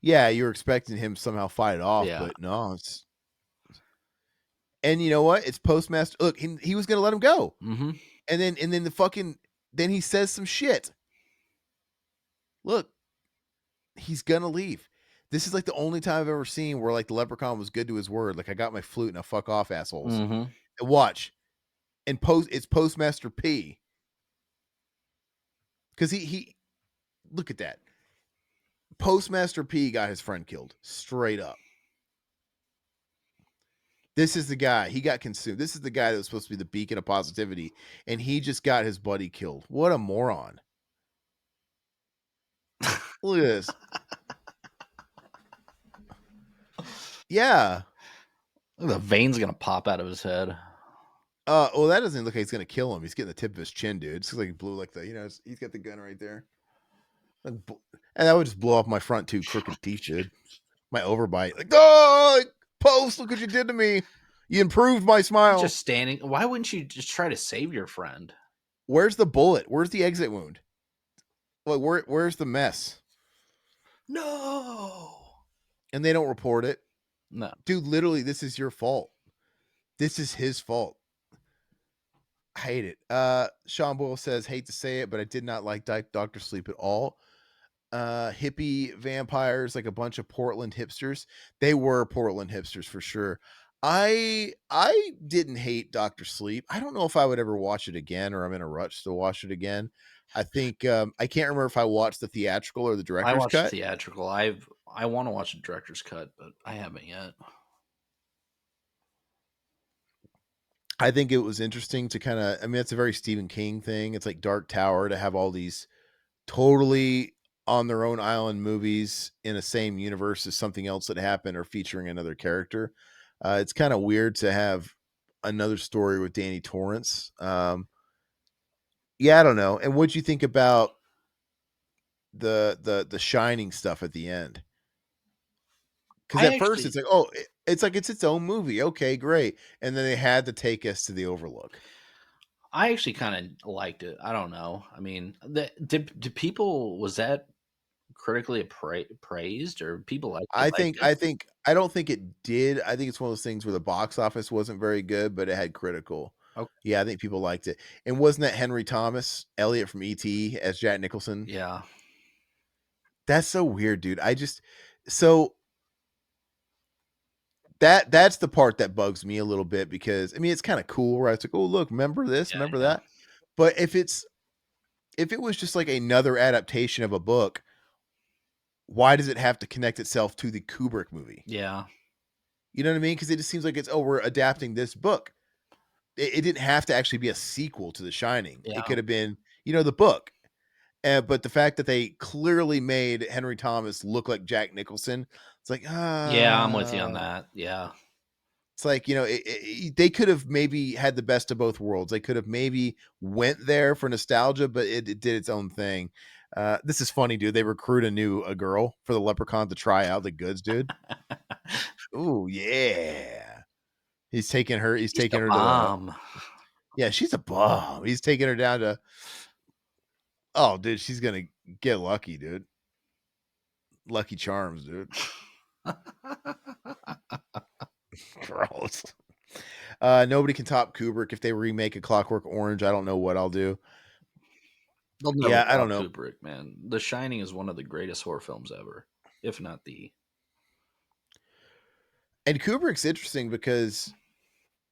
Yeah, you're expecting him to somehow fight it off,
yeah.
but no. And you know what? It's Postmaster. Look, he was gonna let him go,
Hmm.
and then the fucking then he says some shit. Look, he's gonna leave. This is like the only time I've ever seen where like the leprechaun was good to his word. Like I got my flute and I fuck off, assholes.
Hmm.
And watch. And it's Postmaster P. Because he look at that. Postmaster P got his friend killed. Straight up. This is the guy. He got consumed. This is the guy that was supposed to be the beacon of positivity. And he just got his buddy killed. What a moron. Look at this. Yeah.
The vein's gonna pop out of his head.
Well, that doesn't look like he's gonna kill him. He's getting the tip of his chin, dude. It's like he blew like he's got the gun right there. And that would just blow off my front two crooked teeth, dude. My overbite. Like, oh, Post, look what you did to me. You improved my
He's
smile.
just standing. Why wouldn't you just try to save your friend?
Where's the bullet? Where's the exit wound? Like, where's the mess?
No.
And they don't report it.
No.
Dude, literally, this is your fault. This is his fault. I hate it. Sean Boyle says, hate to say it, but I did not like Dr. Sleep at all. Hippie vampires, like a bunch of Portland hipsters. They were Portland hipsters for sure. I didn't hate Dr. Sleep. I don't know if I would ever watch it again, or I'm in a rush to watch it again. I think I can't remember if I watched the theatrical or the
I
director's
watched
cut.
theatrical. I want to watch the director's cut, but I haven't yet.
I think it was interesting to kind of, I mean, it's a very Stephen King thing. It's like Dark Tower to have all these totally on their own island movies in the same universe as something else that happened or featuring another character. It's kind of weird to have another story with Danny Torrance. Yeah, I don't know. And what'd you think about the Shining stuff at the end? Because
I
at first
actually
it's like, oh, it's like it's its own movie. Okay, great. And then they had to take us to the Overlook.
I actually kind of liked it. I don't know. I mean, did people was that critically praised or people liked it?
I don't think it did. I think it's one of those things where the box office wasn't very good, but it had critical.
Okay.
Yeah, I think people liked it. And wasn't that Henry Thomas, Elliot from ET as Jack Nicholson?
Yeah.
That's so weird, dude. So that's the part that bugs me a little bit because I mean it's kind of cool, right? It's like, oh look, remember this, remember
Yeah.
that. But if it was just like another adaptation of a book, why does it have to connect itself to the Kubrick movie?
Yeah.
You know what I mean? Because it just seems like it's, oh, we're adapting this book. It didn't have to actually be a sequel to The Shining. It
Yeah.
could have been, the book. But the fact that they clearly made Henry Thomas look like Jack Nicholson, it's like,
Yeah, I'm with you on that. Yeah.
it's like, they could have maybe had the best of both worlds. They could have maybe went there for nostalgia, but it did its own thing. This is funny, dude. They recruit a girl for the Leprechaun to try out the goods, dude. Ooh, yeah. He's taking her. He's
He's the
taking her to the.
bomb.
Yeah, she's a bomb. He's taking her down to. Oh, dude, she's gonna get lucky, dude. Lucky Charms, dude. Gross. Nobody can top Kubrick. If they remake a Clockwork Orange, I don't know what I'll do.
They'll never
Yeah, I don't
top
know.
Kubrick, man. The Shining is one of the greatest horror films ever, if not the.
And Kubrick's interesting because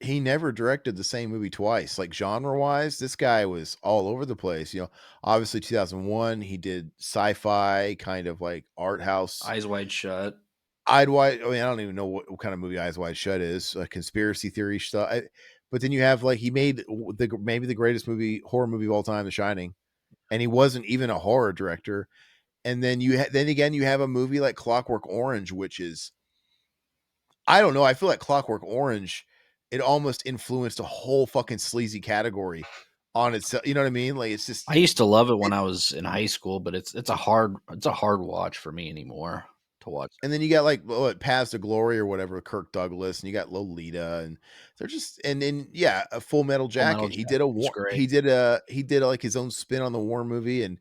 he never directed the same movie twice. Like genre wise, this guy was all over the place. Obviously 2001, he did sci-fi kind of like art house.
Eyes Wide Shut.
I mean, I don't even know what kind of movie Eyes Wide Shut is. Conspiracy theory stuff. But then you have like he made maybe the greatest horror movie of all time, The Shining, and he wasn't even a horror director. And then then again you have a movie like Clockwork Orange, which is, I don't know, I feel like Clockwork Orange, it almost influenced a whole fucking sleazy category on itself. You know what I mean? Like it's just
I used to love it when
it,
I was in high school, but it's a hard watch for me anymore to watch.
and then you got like what, Paths to Glory or whatever, Kirk Douglas, and you got Lolita, and they're just, and then yeah, a Full Metal
Full Metal
Jacket.
Jacket's great.
He did like his own spin on the war movie, and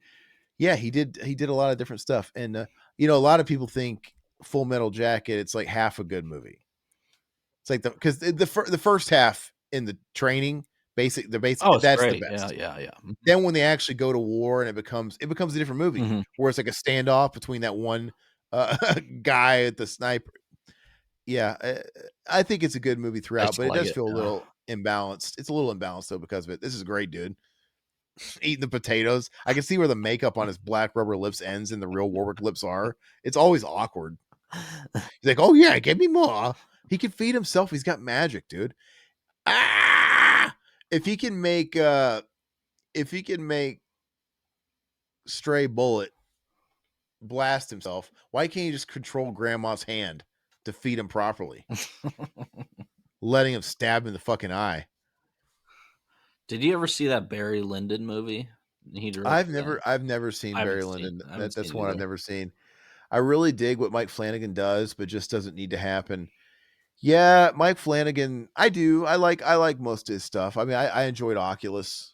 yeah, he did a lot of different stuff. And you know, a lot of people think Full Metal Jacket, it's like half a good movie. It's like the first half in the training, the basic,
Oh, it's
that's the
great. Yeah,
best.
yeah, yeah.
Then when they actually go to war and it becomes a different movie
Mhm.
where it's like a standoff between that one guy at the sniper. Yeah, I think it's a good movie
I
throughout, but
still
it
like
does
it.
feel a
Yeah.
little imbalanced. It's a little imbalanced though because of it. This is great, dude. Eating the potatoes. I can see where the makeup on his black rubber lips ends and the real Warwick lips are. It's always awkward. He's like, "Oh yeah, give me more." He can feed himself. He's got magic, dude. Ah! If he can make if he can make Stray Bullet blast himself, why can't he just control Grandma's hand to feed him properly? Letting him stab him in the fucking eye.
Did you ever see that Barry Lyndon movie? He directed that.
I've never seen Barry Lyndon.
I haven't seen
That's
it
one I've
either.
never seen. I really dig what Mike Flanagan does, but just doesn't need to happen. Yeah, Mike Flanagan, I do. I like most of his stuff. I mean, I enjoyed Oculus.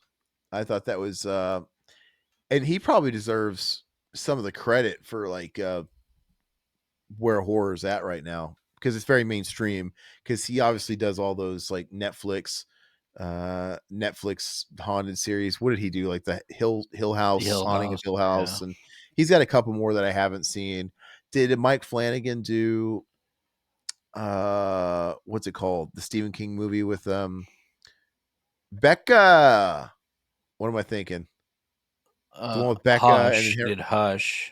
I thought that was and he probably deserves some of the credit for like where horror is at right now because it's very mainstream because he obviously does all those like Netflix haunted series. What did he do? Like the Hill
The
House,
Hill
Haunting of
House.
Hill
Yeah.
House, and he's got a couple more that I haven't seen. Did Mike Flanagan do what's it called? The Stephen King movie with Becca. What am I thinking? The one with Becca and then
Hush. He did Hush.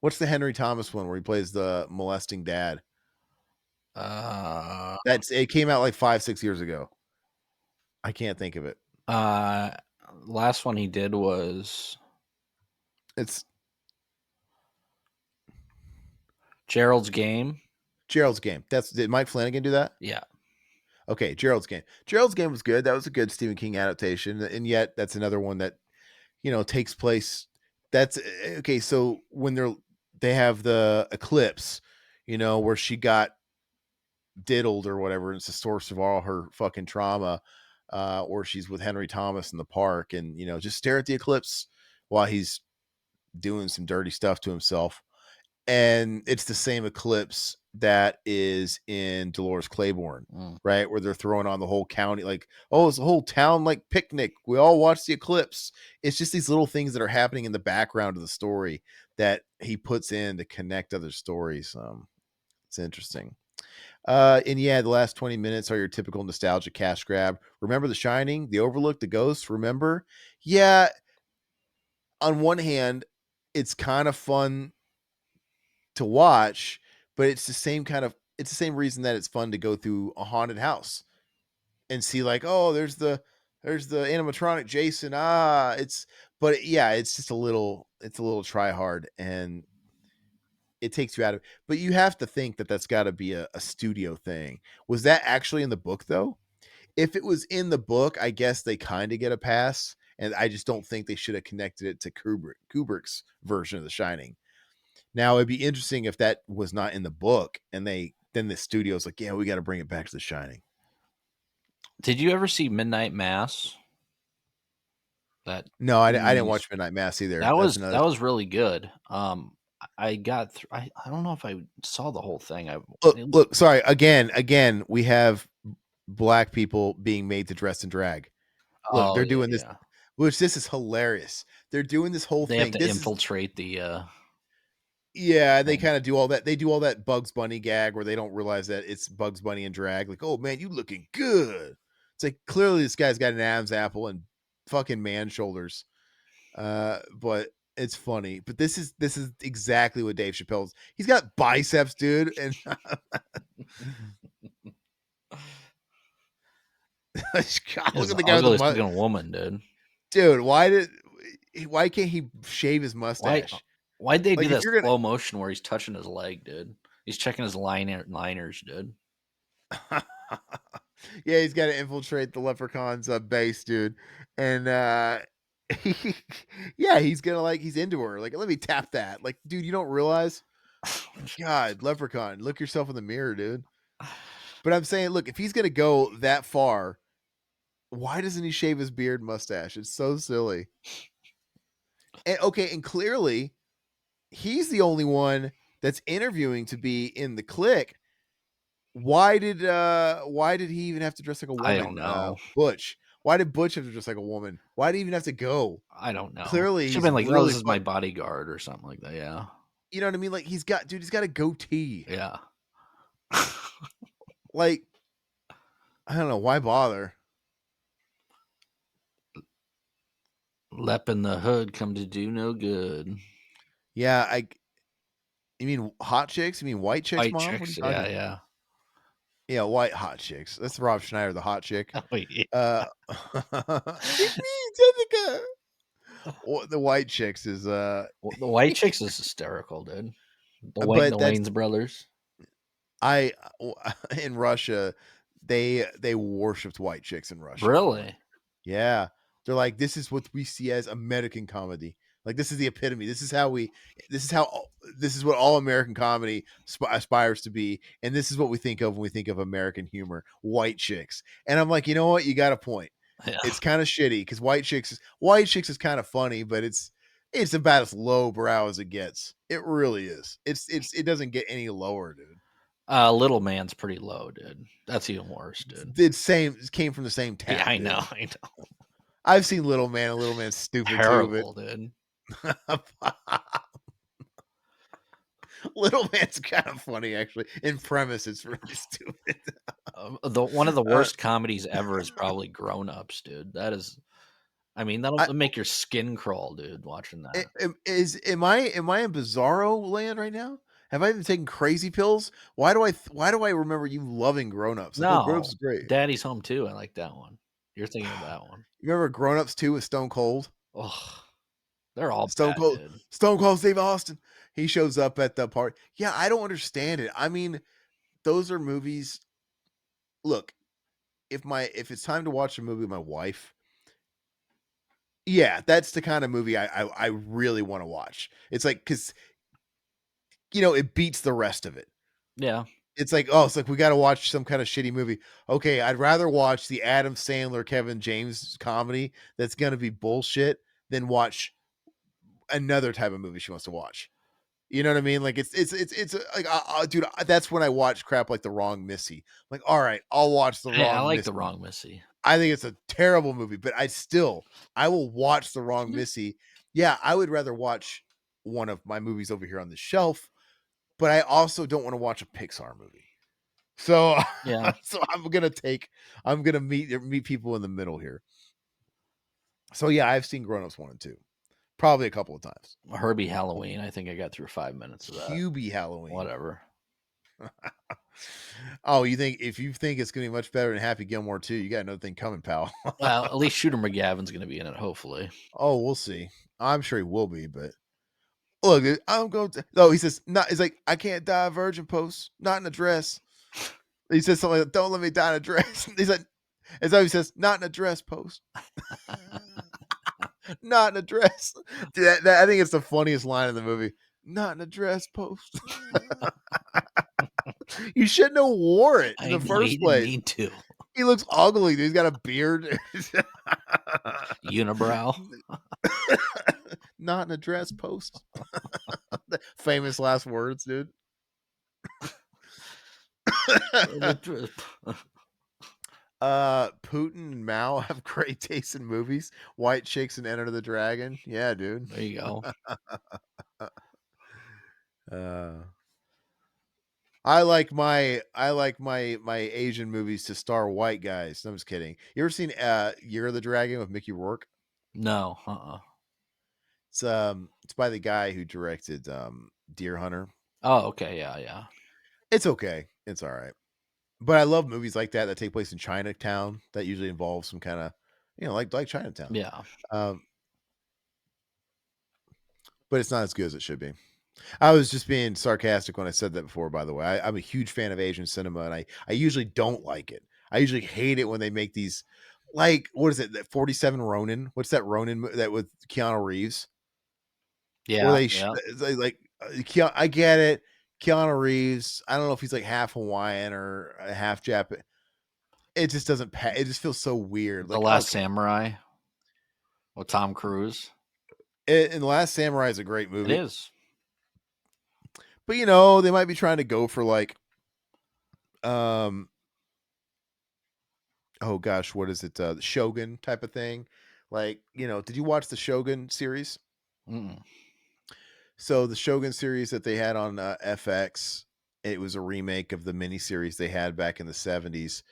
what's the Henry Thomas one where he plays the molesting dad?
Uh,
That's it came out like 5, 6 years ago. I can't think of it.
uh, last one he did was
It's
Gerald's Game.
Gerald's Game. Did Mike Flanagan do that?
Yeah.
Okay, Gerald's Game. Gerald's Game was good. That was a good Stephen King adaptation, and yet that's another one that takes place. That's okay. So when they have the eclipse, where she got diddled or whatever, and it's the source of all her fucking trauma. Or she's with Henry Thomas in the park, and just stare at the eclipse while he's doing some dirty stuff to himself. And it's the same eclipse that is in Dolores Claiborne,
Mm.
right? Where they're throwing on the whole county, like, oh, it's a whole town like picnic. We all watch the eclipse. It's just these little things that are happening in the background of the story that he puts in to connect other stories. It's interesting. And yeah, the last 20 minutes are your typical nostalgia cash grab. Remember The Shining, The Overlook, The Ghost, remember? Yeah, on one hand, it's kind of fun to watch, but it's the same reason that it's fun to go through a haunted house and see like, oh, there's the animatronic Jason. But yeah, it's a little try hard and it takes you out of, but you have to think that that's got to be a studio thing. Was that actually in the book though? If it was in the book, I guess they kind of get a pass. And I just don't think they should have connected it to Kubrick's version of The Shining. Now it'd be interesting if that was not in the book, and then the studio's like, yeah, we got to bring it back to The Shining.
Did you ever see Midnight Mass? That
No, I didn't
80s.
watch Midnight Mass either. That's another.
That was really good. I got through. I don't know if I saw the whole thing.
Look. Sorry. Again, we have black people being made to dress in drag. Look,
Oh
they're
yeah,
doing this,
yeah.
which this is hilarious. They're doing this whole
They have
thing.
to
This is
infiltrate the
Yeah, they
thing.
kind of do all that. They do all that Bugs Bunny gag where they don't realize that it's Bugs Bunny and drag. Like, oh man, you looking good. It's like clearly this guy's got an Adam's apple and fucking man shoulders. But it's funny. But this is exactly what Dave Chappelle's. He's got biceps, dude. And God, look
His
at the guy with the
ugliest looking woman, dude.
dude. Why can't he shave his
Why
mustache?
Why'd they do
Like if
that
you're
slow motion where he's touching his leg, dude? He's checking his liners, dude.
gonna Yeah, he's got to infiltrate the leprechaun's base, dude. And yeah, he's gonna like he's into her. Like, let me tap that. Like, dude, you don't realize? God, leprechaun, look yourself in the mirror, dude. But I'm saying, look, if he's gonna go that far, why doesn't he shave his beard mustache? It's so silly. And okay, and clearly he's the only one that's interviewing to be in the clique. Why did he even have to dress like a
I don't
woman?
know.
Butch. Why did Butch have to dress like a woman? Why did he even have to go?
I don't know.
Clearly
Should've
he's
been like, "Oh,
really
this is my bodyguard," or something like that, yeah.
you know what I mean? Like he's got a goatee.
Yeah.
Like, I don't know, why bother?
Lep in the hood come to do no good.
Yeah, I you mean hot chicks? You mean white chicks,
White
mom? What are you
chicks,
talking
yeah,
about?
yeah.
Yeah, white hot chicks. That's Rob Schneider, the hot chick.
Oh, yeah.
It's me, Jessica. The white chicks is
Well, the White Chicks is hysterical, dude. The
but that's
Wayans brothers.
I in Russia, they worshipped white chicks in Russia, bro.
Really?
Yeah. They're like, this is what we see as American comedy. Like this is the epitome. This is how this is what all American comedy aspires to be, and this is what we think of when we think of American humor. White chicks, and I'm like, you know what? You got a point.
Yeah.
It's kind of shitty because white chicks is kind of funny, but it's about as low brow as it gets. It really is. It doesn't get any lower, dude.
Little Man's pretty low, dude. That's even worse, dude.
It came from the same
Yeah,
tap,
I know,
dude.
I know.
I've seen Little Man, and Little Man's stupid too,
Terrible, dude.
but Little Man's kind of funny actually. In premise, it's really stupid.
The one of the
Uh,
worst comedies ever is probably Grown Ups, dude. That is I mean, that'll
I
make your skin crawl, dude, watching that.
am I in bizarro land right now? Have I been taking crazy pills? Why do I remember you loving Grown Ups? Like, oh, Grown Ups
No,
is great.
Daddy's Home too, I like that one. You're thinking of that one.
You remember Grown Ups 2 with Stone Cold?
Oh, they're all
Stone
bad,
Cold
dude.
Stone Cold Steve Austin. He shows up at the party. Yeah, I don't understand it. I mean, those are movies. Look, if it's time to watch a movie with my wife, yeah, that's the kind of movie I really want to watch. It's like because it beats the rest of it.
Yeah.
It's like we got to watch some kind of shitty movie. Okay, I'd rather watch the Adam Sandler Kevin James comedy that's gonna be bullshit than watch another type of movie she wants to watch. You know what I mean? Like it's like dude, that's when I watch crap like The Wrong Missy. Like, all right, I'll watch The
Hey, I
Wrong
like The
Missy.
Wrong Missy.
I think it's a terrible movie, but I will watch The Wrong
Mhm.
Missy. Yeah, I would rather watch one of my movies over here on the shelf, but I also don't want to watch a Pixar movie. So
Yeah.
so I'm gonna meet people in the middle here. So yeah, I've seen Grown Ups 1 and 2. Probably a couple of times.
Herbie Halloween, I think I got through 5 minutes of that.
Hubie Halloween.
Whatever.
Oh, if you think it's gonna be much better than Happy Gilmore 2, you got another thing coming, pal.
Well, at least Shooter McGavin's gonna be in it, hopefully.
Oh, we'll see. I'm sure he will be, but look, I'm going to. No, he says not. He's like, I can't die a virgin post, not in a dress. He says something like, "Don't let me die in a dress." He's like, as though he says, "Not in a dress post, not in a dress." Dude, I think it's the funniest line in the movie. Not in a dress post. You shouldn't have wore it in
I
the
know, he
first
didn't
place.
need to.
He looks ugly, dude. He's got a beard.
Unibrow.
Not in a dress post. Famous last words, dude. Putin and Mao have great taste in movies. White chicks and Enter the Dragon. Yeah, dude.
There you go.
Uh, I like my Asian movies to star white guys. No, I'm just kidding. You ever seen Year of the Dragon with Mickey Rourke?
No,
It's by the guy who directed Deer Hunter.
Oh, okay, yeah, yeah.
It's okay. It's all right. But I love movies like that take place in Chinatown that usually involve some kind of like Chinatown.
Yeah.
Um but it's not as good as it should be. I was just being sarcastic when I said that before, by the way. I'm a huge fan of Asian cinema, and I usually don't like it. I usually hate it when they make these, like, what is it? That 47 Ronin? What's that that with Keanu Reeves? Where
Yeah, yeah.
they like, I get it. Keanu Reeves, I don't know if he's like half Hawaiian or half Japan. It just doesn't it just feels so weird.
The
Like,
Last
okay.
Samurai with Tom Cruise.
And The Last Samurai is a great
It
movie.
is.
But they might be trying to go for like, um oh gosh, what is it? The Shogun type of thing. Like, did you watch the Shogun series?
Mm.
So the Shogun series that they had on FX, it was a remake of the miniseries they had back in the 70s.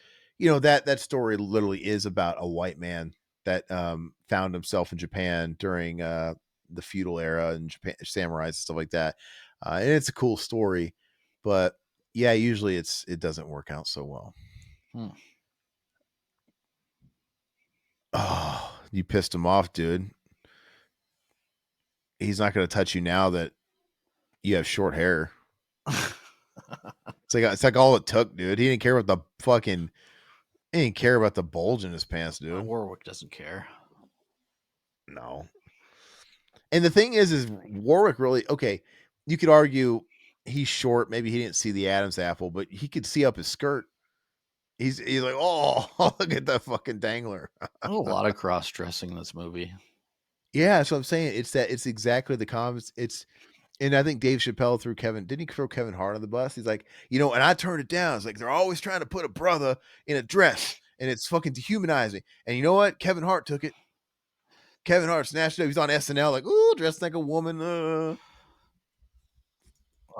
That story literally is about a white man that found himself in Japan during the feudal era and Japan samurais and stuff like that. And it's a cool story, but yeah, usually it doesn't work out so well.
Mm.
Oh, you pissed him off, dude. He's not going to touch you now that you have short hair. It's like all it took, dude. He didn't care about the fucking. He didn't care about the bulge in his pants, dude.
Warwick doesn't care.
No. And the thing is Warwick really okay? You could argue he's short. Maybe he didn't see the Adam's apple, but he could see up his skirt. He's like, oh, look at that fucking dangler.
There's a lot of cross dressing in this movie.
Yeah, that's what I'm saying. It's exactly the comments. And I think Dave Chappelle threw Kevin. Didn't he throw Kevin Hart on the bus? He's like, and I turned it down. It's like they're always trying to put a brother in a dress, and it's fucking dehumanizing. And you know what? Kevin Hart took it. Kevin Hart snatched it up. He's on SNL, like, ooh, dressed like a woman.
Oh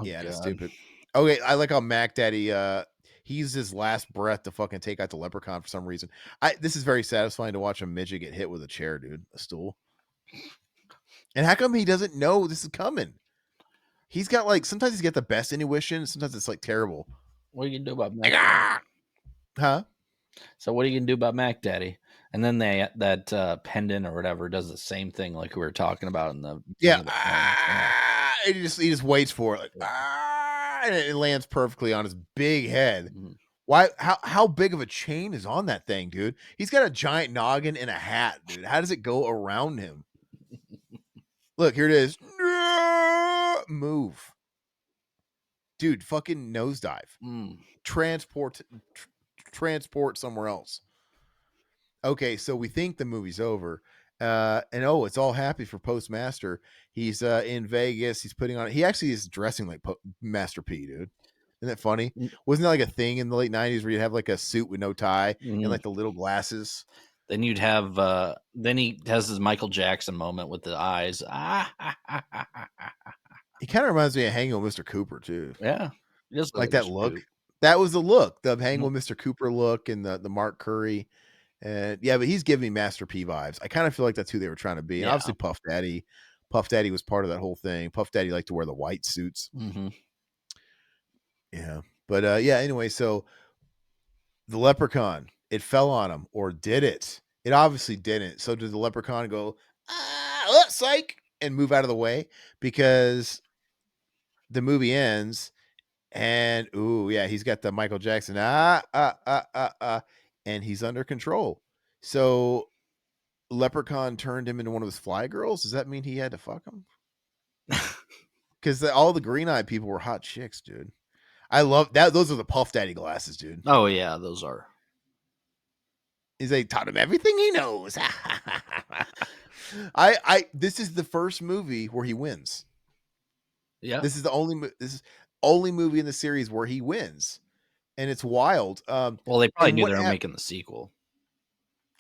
Yeah, that's
god.
stupid. Okay, I like how Mac Daddy he used his last breath to fucking take out the Leprechaun for some reason. This is very satisfying to watch a midget get hit with a chair, dude, a stool. And how come he doesn't know this is coming? He's got like sometimes he's got the best intuition, sometimes it's like terrible.
What are you gonna do about
Like,
Mac Daddy?
ah! Huh?
So what are you gonna do about Mac Daddy? And then that pendant or whatever does the same thing like we were talking about in the
Yeah.
beginning of the film. Yeah.
And he just waits for it, like, and it lands perfectly on his big head.
Mhm.
Why? How big of a chain is on that thing, dude? He's got a giant noggin and a hat, dude. How does it go around him? Look, here it is. Move, dude. Fucking nosedive.
Mm.
Transport, transport somewhere else. Okay, so we think the movie's over. And it's all happy for Postmaster. He's in Vegas. He's putting on. He actually is dressing like Master P, dude. Isn't that funny? Wasn't that like a thing in the late '90s where you'd have like a suit with no tie and
Mm.
like the little glasses?
Then you'd have then he has his Michael Jackson moment with the eyes. Ah, ah, ah, ah, ah, ah.
He kind of reminds me of Hanging with Mr. Cooper too.
Yeah. He does look
Like
like
that
Mr.
look.
Coop.
That was the look, the Hanging
Mhm.
with Mr. Cooper look, and the Mark Curry. And yeah, but he's giving me Master P vibes. I kind of feel like that's who they were trying to be. And
Yeah.
obviously Puff Daddy. Puff Daddy was part of that whole thing. Puff Daddy liked to wear the white suits.
Mhm.
Yeah. But yeah, anyway, so the leprechaun, it fell on him, or did it? It obviously didn't. So did the leprechaun go, psych, and move out of the way? Because the movie ends and ooh, yeah, he's got the Michael Jackson, and he's under control. So Leprechaun turned him into one of his fly girls. Does that mean he had to fuck him? Because all the green eyed people were hot chicks, dude. I love that. Those are the Puff Daddy glasses, dude.
Oh yeah, those are.
Is they taught him everything he knows. I this is the first movie where he wins.
Yeah.
This is only movie in the series where he wins, and it's wild.
Well, they probably
And
knew
what
they were
happened?
making the sequel.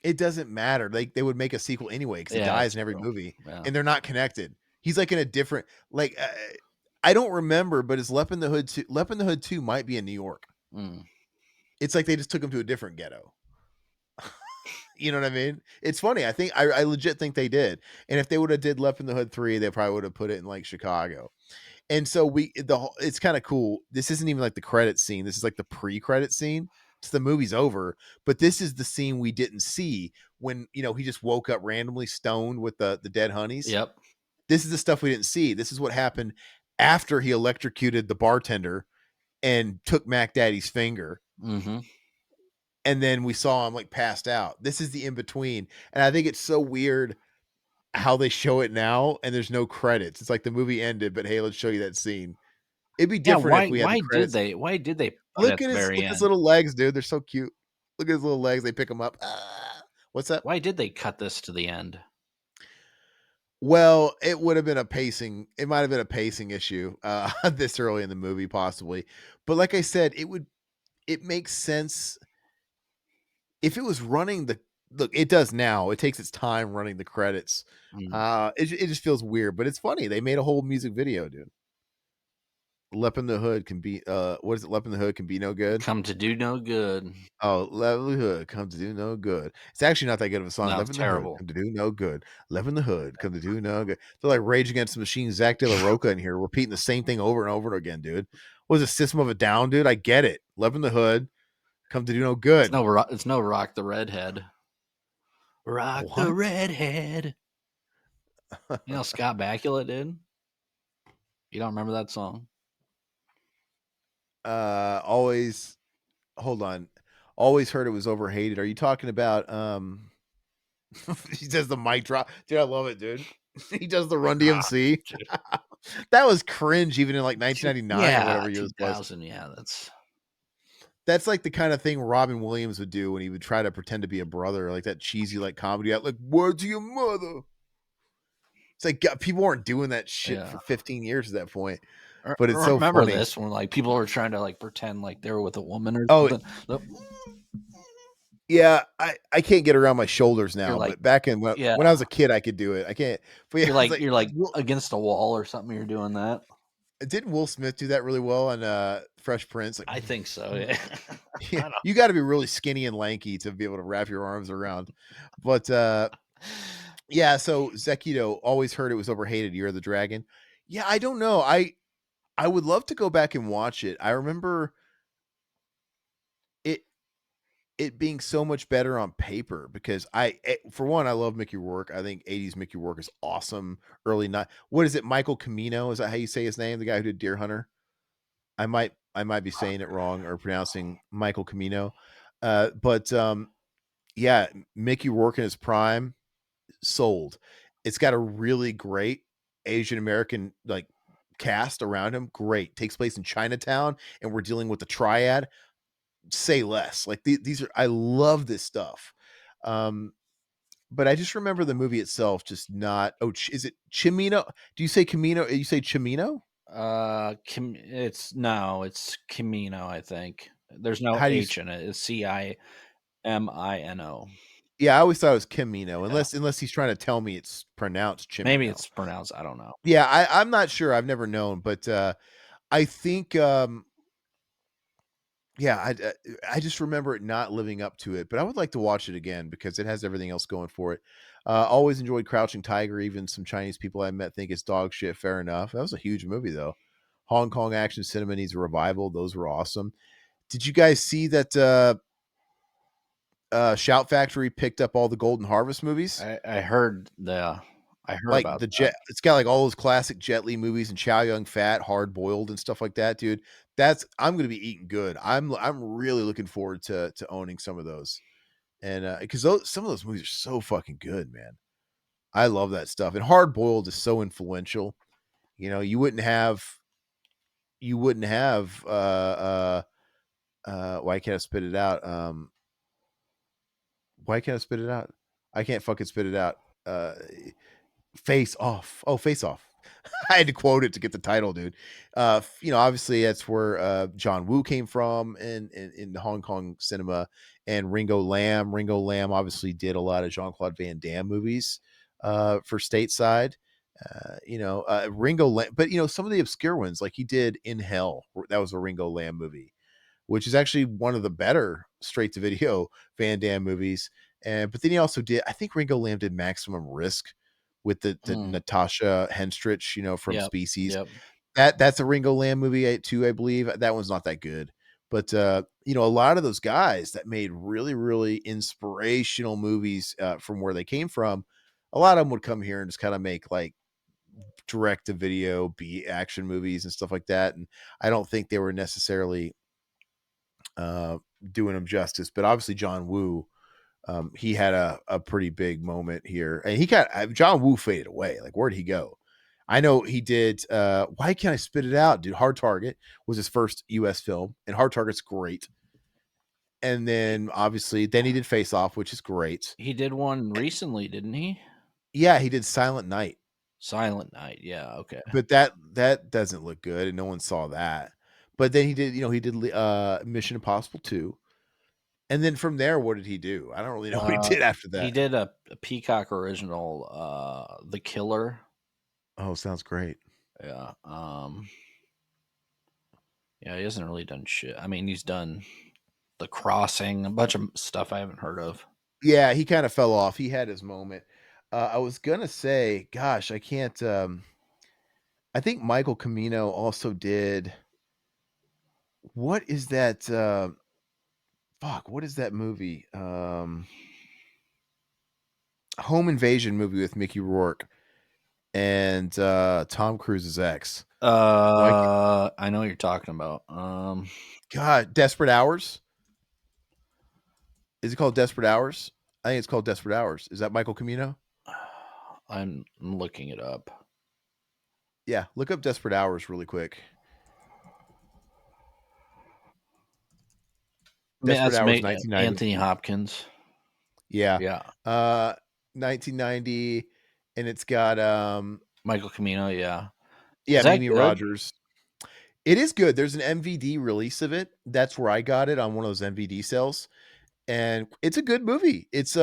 It doesn't matter. They would make a sequel anyway because he
Yeah,
dies
that's
in every
true.
movie,
Yeah.
and they're not connected. He's like in a different like. I don't remember, but is Lep in the Hood 2? Lep in the Hood 2 might be in New York.
Mm.
It's like they just took him to a different ghetto. You know what I mean? It's funny. I legit think they did. And if they would have did Left in the Hood 3, they probably would have put it in like Chicago. And so it's kind of cool. This isn't even like the credit scene. This is like the pre-credit scene. It's the movie's over, but this is the scene we didn't see when, he just woke up randomly stoned with the dead honeys.
Yep.
This is the stuff we didn't see. This is what happened after he electrocuted the bartender and took Mac Daddy's finger.
Mhm.
And then we saw him like passed out. This is the in between. And I think it's so weird how they show it now and there's no credits. It's like the movie ended, but hey, let's show you that scene. It'd be
Yeah,
different if we had the credits.
why did they put it at the very
Look at his
end?
little legs, dude. They're so cute. Look at his little legs. They pick him up. What's that?
Why did they cut this to the end?
Well, it would have been a pacing. It might have been a pacing issue this early in the movie, possibly. But like I said, it would. It makes sense if it was running the look. It does now. It takes its time running the credits.
Mm.
It just feels weird, but it's funny. They made a whole music video, dude. Lep in the hood can be. What is it? Lep in the hood can be no good.
Come to do no good.
Oh, Left Hood, come to do no good. It's actually not that good of a song.
No,
Left
it's
in the Hood,
terrible.
come to do no good. Left in the Hood, come to do no good. They're like Rage Against the Machine, Zach De La Roca in here, repeating the same thing over and over again, dude. Was a System of a Down, dude? I get it. Left in the Hood, come to do no good.
It's no Rock the Redhead. Rock the
What?
Redhead. You know Scott Bakula did? You don't remember that song?
Always hold on. Always heard it was overhated. Are you talking about he does the mic drop? Dude, I love it, dude. He does the Run
Ah,
DMC.
dude.
That was cringe even in like 1999 or
Yeah,
whatever year this was.
2000, yeah, that's
That's like the kind of thing Robin Williams would do when he would try to pretend to be a brother, like that cheesy like comedy out like word to your mother. It's like God, people weren't doing that shit
yeah.
for 15 years at that point,
I
but it's so
remember
funny.
this when, like, people were trying to, like, pretend like they were with a woman or
Oh
something. The
yeah, I can't get around my shoulders
you're
now,
like
but back in
yeah,
when I was a kid, I could do it. I can't. But yeah, it's like
you're,
like
like, against a wall or something, you're doing that.
didn't Will Smith do that really well on Fresh Prince? Like,
I think so, yeah.
yeah,
I don't
you got to be really skinny and lanky to be able to wrap your arms around. But yeah, so Zekito always heard it was overhated. Year of the Dragon. Yeah, I don't know. I would love to go back and watch it. I remember it it being so much better on paper because for one, I love Mickey Rourke. I think 80s Mickey Rourke is awesome. Early not what is it, Michael Camino? Is that how you say his name? The guy who did Deer Hunter? I might be saying it wrong or pronouncing Michael Camino. But yeah, Mickey Rourke in his prime sold. It's got a really great Asian American like cast around him. Great. Takes place in Chinatown, and we're dealing with the triad. Say less. Like these are. I love this stuff. Um, but I just remember the movie itself just not. Oh, is it Chimino? Do you say Camino? You say Chimino?
Kim it's no, it's Camino, I think. There's no
How do you?
H in it. It's Cimino.
Yeah, I always thought it was Camino,
Yeah.
unless he's trying to tell me it's pronounced
Maybe
Chimino.
it's pronounced, I don't know.
Yeah, I'm not sure. I've never known, but I think yeah, I just remember it not living up to it, but I would like to watch it again because it has everything else going for it. Always enjoyed Crouching Tiger. Even some Chinese people I met think it's dog shit. Fair enough. That was a huge movie though. Hong Kong action cinema needs a revival. Those were awesome. Did you guys see that Shout Factory picked up all the Golden Harvest movies?
I heard
Like
about
the
that.
Jet, it's got like all those classic Jet Li movies and Chow Yun Fat, Hard Boiled, and stuff like that, dude. That's I'm gonna be eating good. I'm really looking forward to owning some of those, and because those some of those movies are so fucking good, man. I love that stuff, and Hard Boiled is so influential. You know, why can't I spit it out? Why can't I spit it out? I can't fucking spit it out. Face Off. Oh, Face Off. I had to quote it to get the title, dude. Obviously that's where John Woo came from in Hong Kong cinema, and Ringo Lam. Ringo Lam obviously did a lot of Jean Claude Van Damme movies for stateside. Ringo Lam, but some of the obscure ones, like he did In Hell. That was a Ringo Lam movie, which is actually one of the better straight to video Van Damme movies. And but then he also did, I think Ringo Lam did Maximum Risk with the
Mm,
Natasha Henstridge, from
yep,
Species.
yep.
That's a Ringo Lam movie too, I believe. That one's not that good. But a lot of those guys that made really, really inspirational movies from where they came from, a lot of them would come here and just kind of make like direct to video B action movies and stuff like that. And I don't think they were necessarily uh, doing him justice. But obviously, John Woo, he had a pretty big moment here, and he got John Woo faded away. Like, where'd he go? I know he did. Why can't I spit it out, dude? Hard Target was his first U.S. film, and Hard Target's great. And then obviously, then he did Face Off, which is great.
He did one recently, didn't he?
Yeah, he did Silent Night,
Silent Night. Yeah. Okay.
but that doesn't look good, and no one saw that. But then he did, he did Mission Impossible 2. And then from there, what did he do? I don't really know what he did after
He
that.
did a Peacock original, The Killer.
Oh, sounds great.
Yeah. Yeah, he hasn't really done shit. I mean, he's done The Crossing, a bunch of stuff I haven't heard of.
Yeah, he kind of fell off. He had his moment. I was gonna say, gosh, I can't. I think Michael Camino also did. What is that? Fuck, what is that movie? Home Invasion movie with Mickey Rourke and Tom Cruise's ex. Like,
I know what you're talking about.
God, Desperate Hours. Is it called Desperate Hours? I think it's called Desperate Hours. Is that Michael Camino?
I'm looking it up.
Yeah, look up Desperate Hours really quick.
I mean,
Desperate
that's
Hours, 1990.
Anthony Hopkins.
Yeah.
Yeah.
1990, and it's got
Michael Camino. Yeah.
yeah,
Is that
Mimi
good?
Rogers. It is good. There's an MVD release of it. That's where I got it, on one of those MVD sales. And it's a good movie. It's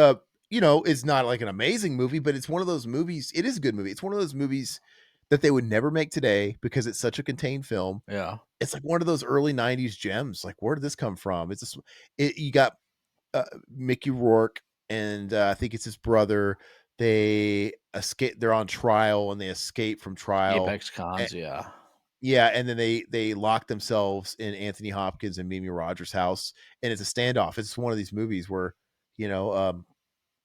it's not like an amazing movie, but it's one of those movies. It is a good movie. It's one of those movies that they would never make today because it's such a contained film.
Yeah.
It's like one of those early 90s gems. Like, where did this come from? It's just you got Mickey Rourke, and I think it's his brother. They escape. They're on trial, and they escape from trial.
Apex Cons. Yeah.
Yeah, and then they lock themselves in Anthony Hopkins and Mimi Rogers' house, and it's a standoff. It's one of these movies where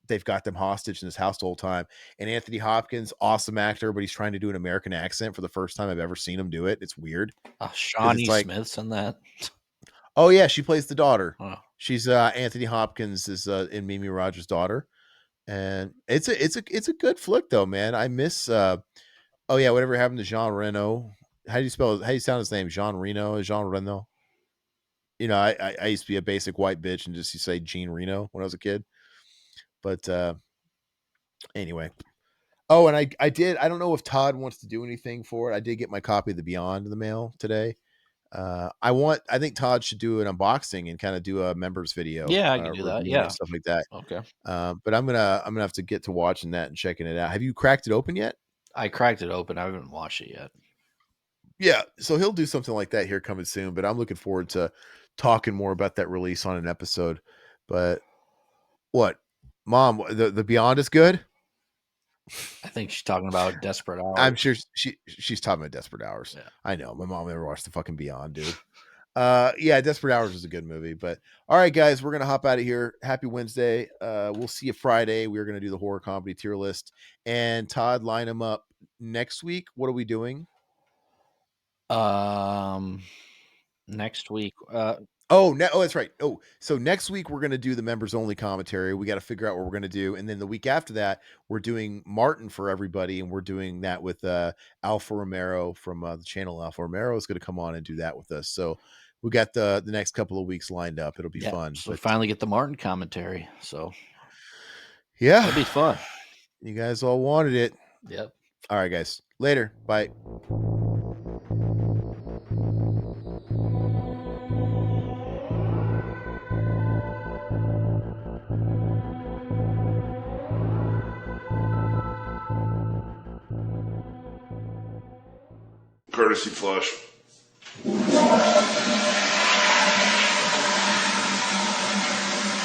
they've got them hostage in his house the whole time. And Anthony Hopkins, awesome actor, but he's trying to do an American accent for the first time I've ever seen him do it. It's weird because it's
Shawnee
like,
Smith's in that.
oh yeah, she plays the daughter.
Oh.
She's Anthony Hopkins is in Mimi Rogers' daughter, and it's a good flick though, man. I miss oh yeah, whatever happened to Jean Reno? How do you spell? How do you sound his name? Jean Reno? Jean Reno? I used to be a basic white bitch and just say Jean Reno when I was a kid. But anyway. Oh, and I did. I don't know if Todd wants to do anything for it. I did get my copy of The Beyond in the mail today. I think Todd should do an unboxing and kind of do a members video.
Yeah, I can do that.
Reviewing
Yeah.
it, stuff like that.
Okay.
But I'm gonna have to get to watching that and checking it out. Have you cracked it open yet?
I cracked it open. I haven't watched it yet.
Yeah, so he'll do something like that here coming soon, but I'm looking forward to talking more about that release on an episode. But what, Mom? The Beyond is good.
I think she's talking about Desperate Hours.
I'm sure she's talking about Desperate Hours.
Yeah.
I know my mom never watched the fucking Beyond, dude. Yeah, Desperate Hours is a good movie. But all right, guys, we're gonna hop out of here. Happy Wednesday. We'll see you Friday. We're gonna do the horror comedy tier list, and Todd, line them up next week. What are we doing?
Next week.
Oh, that's right. Oh, so next week we're going to do the members only commentary. We got to figure out what we're going to do. And then the week after that, we're doing Martin for everybody. And we're doing that with Alpha Romero from the channel. Alpha Romero is going to come on and do that with us. So we got the next couple of weeks lined up. It'll be fun.
So we finally get the Martin commentary. So
yeah,
it'll be fun.
You guys all wanted it.
Yep.
All right, guys. Later. Bye.
Courtesy flush.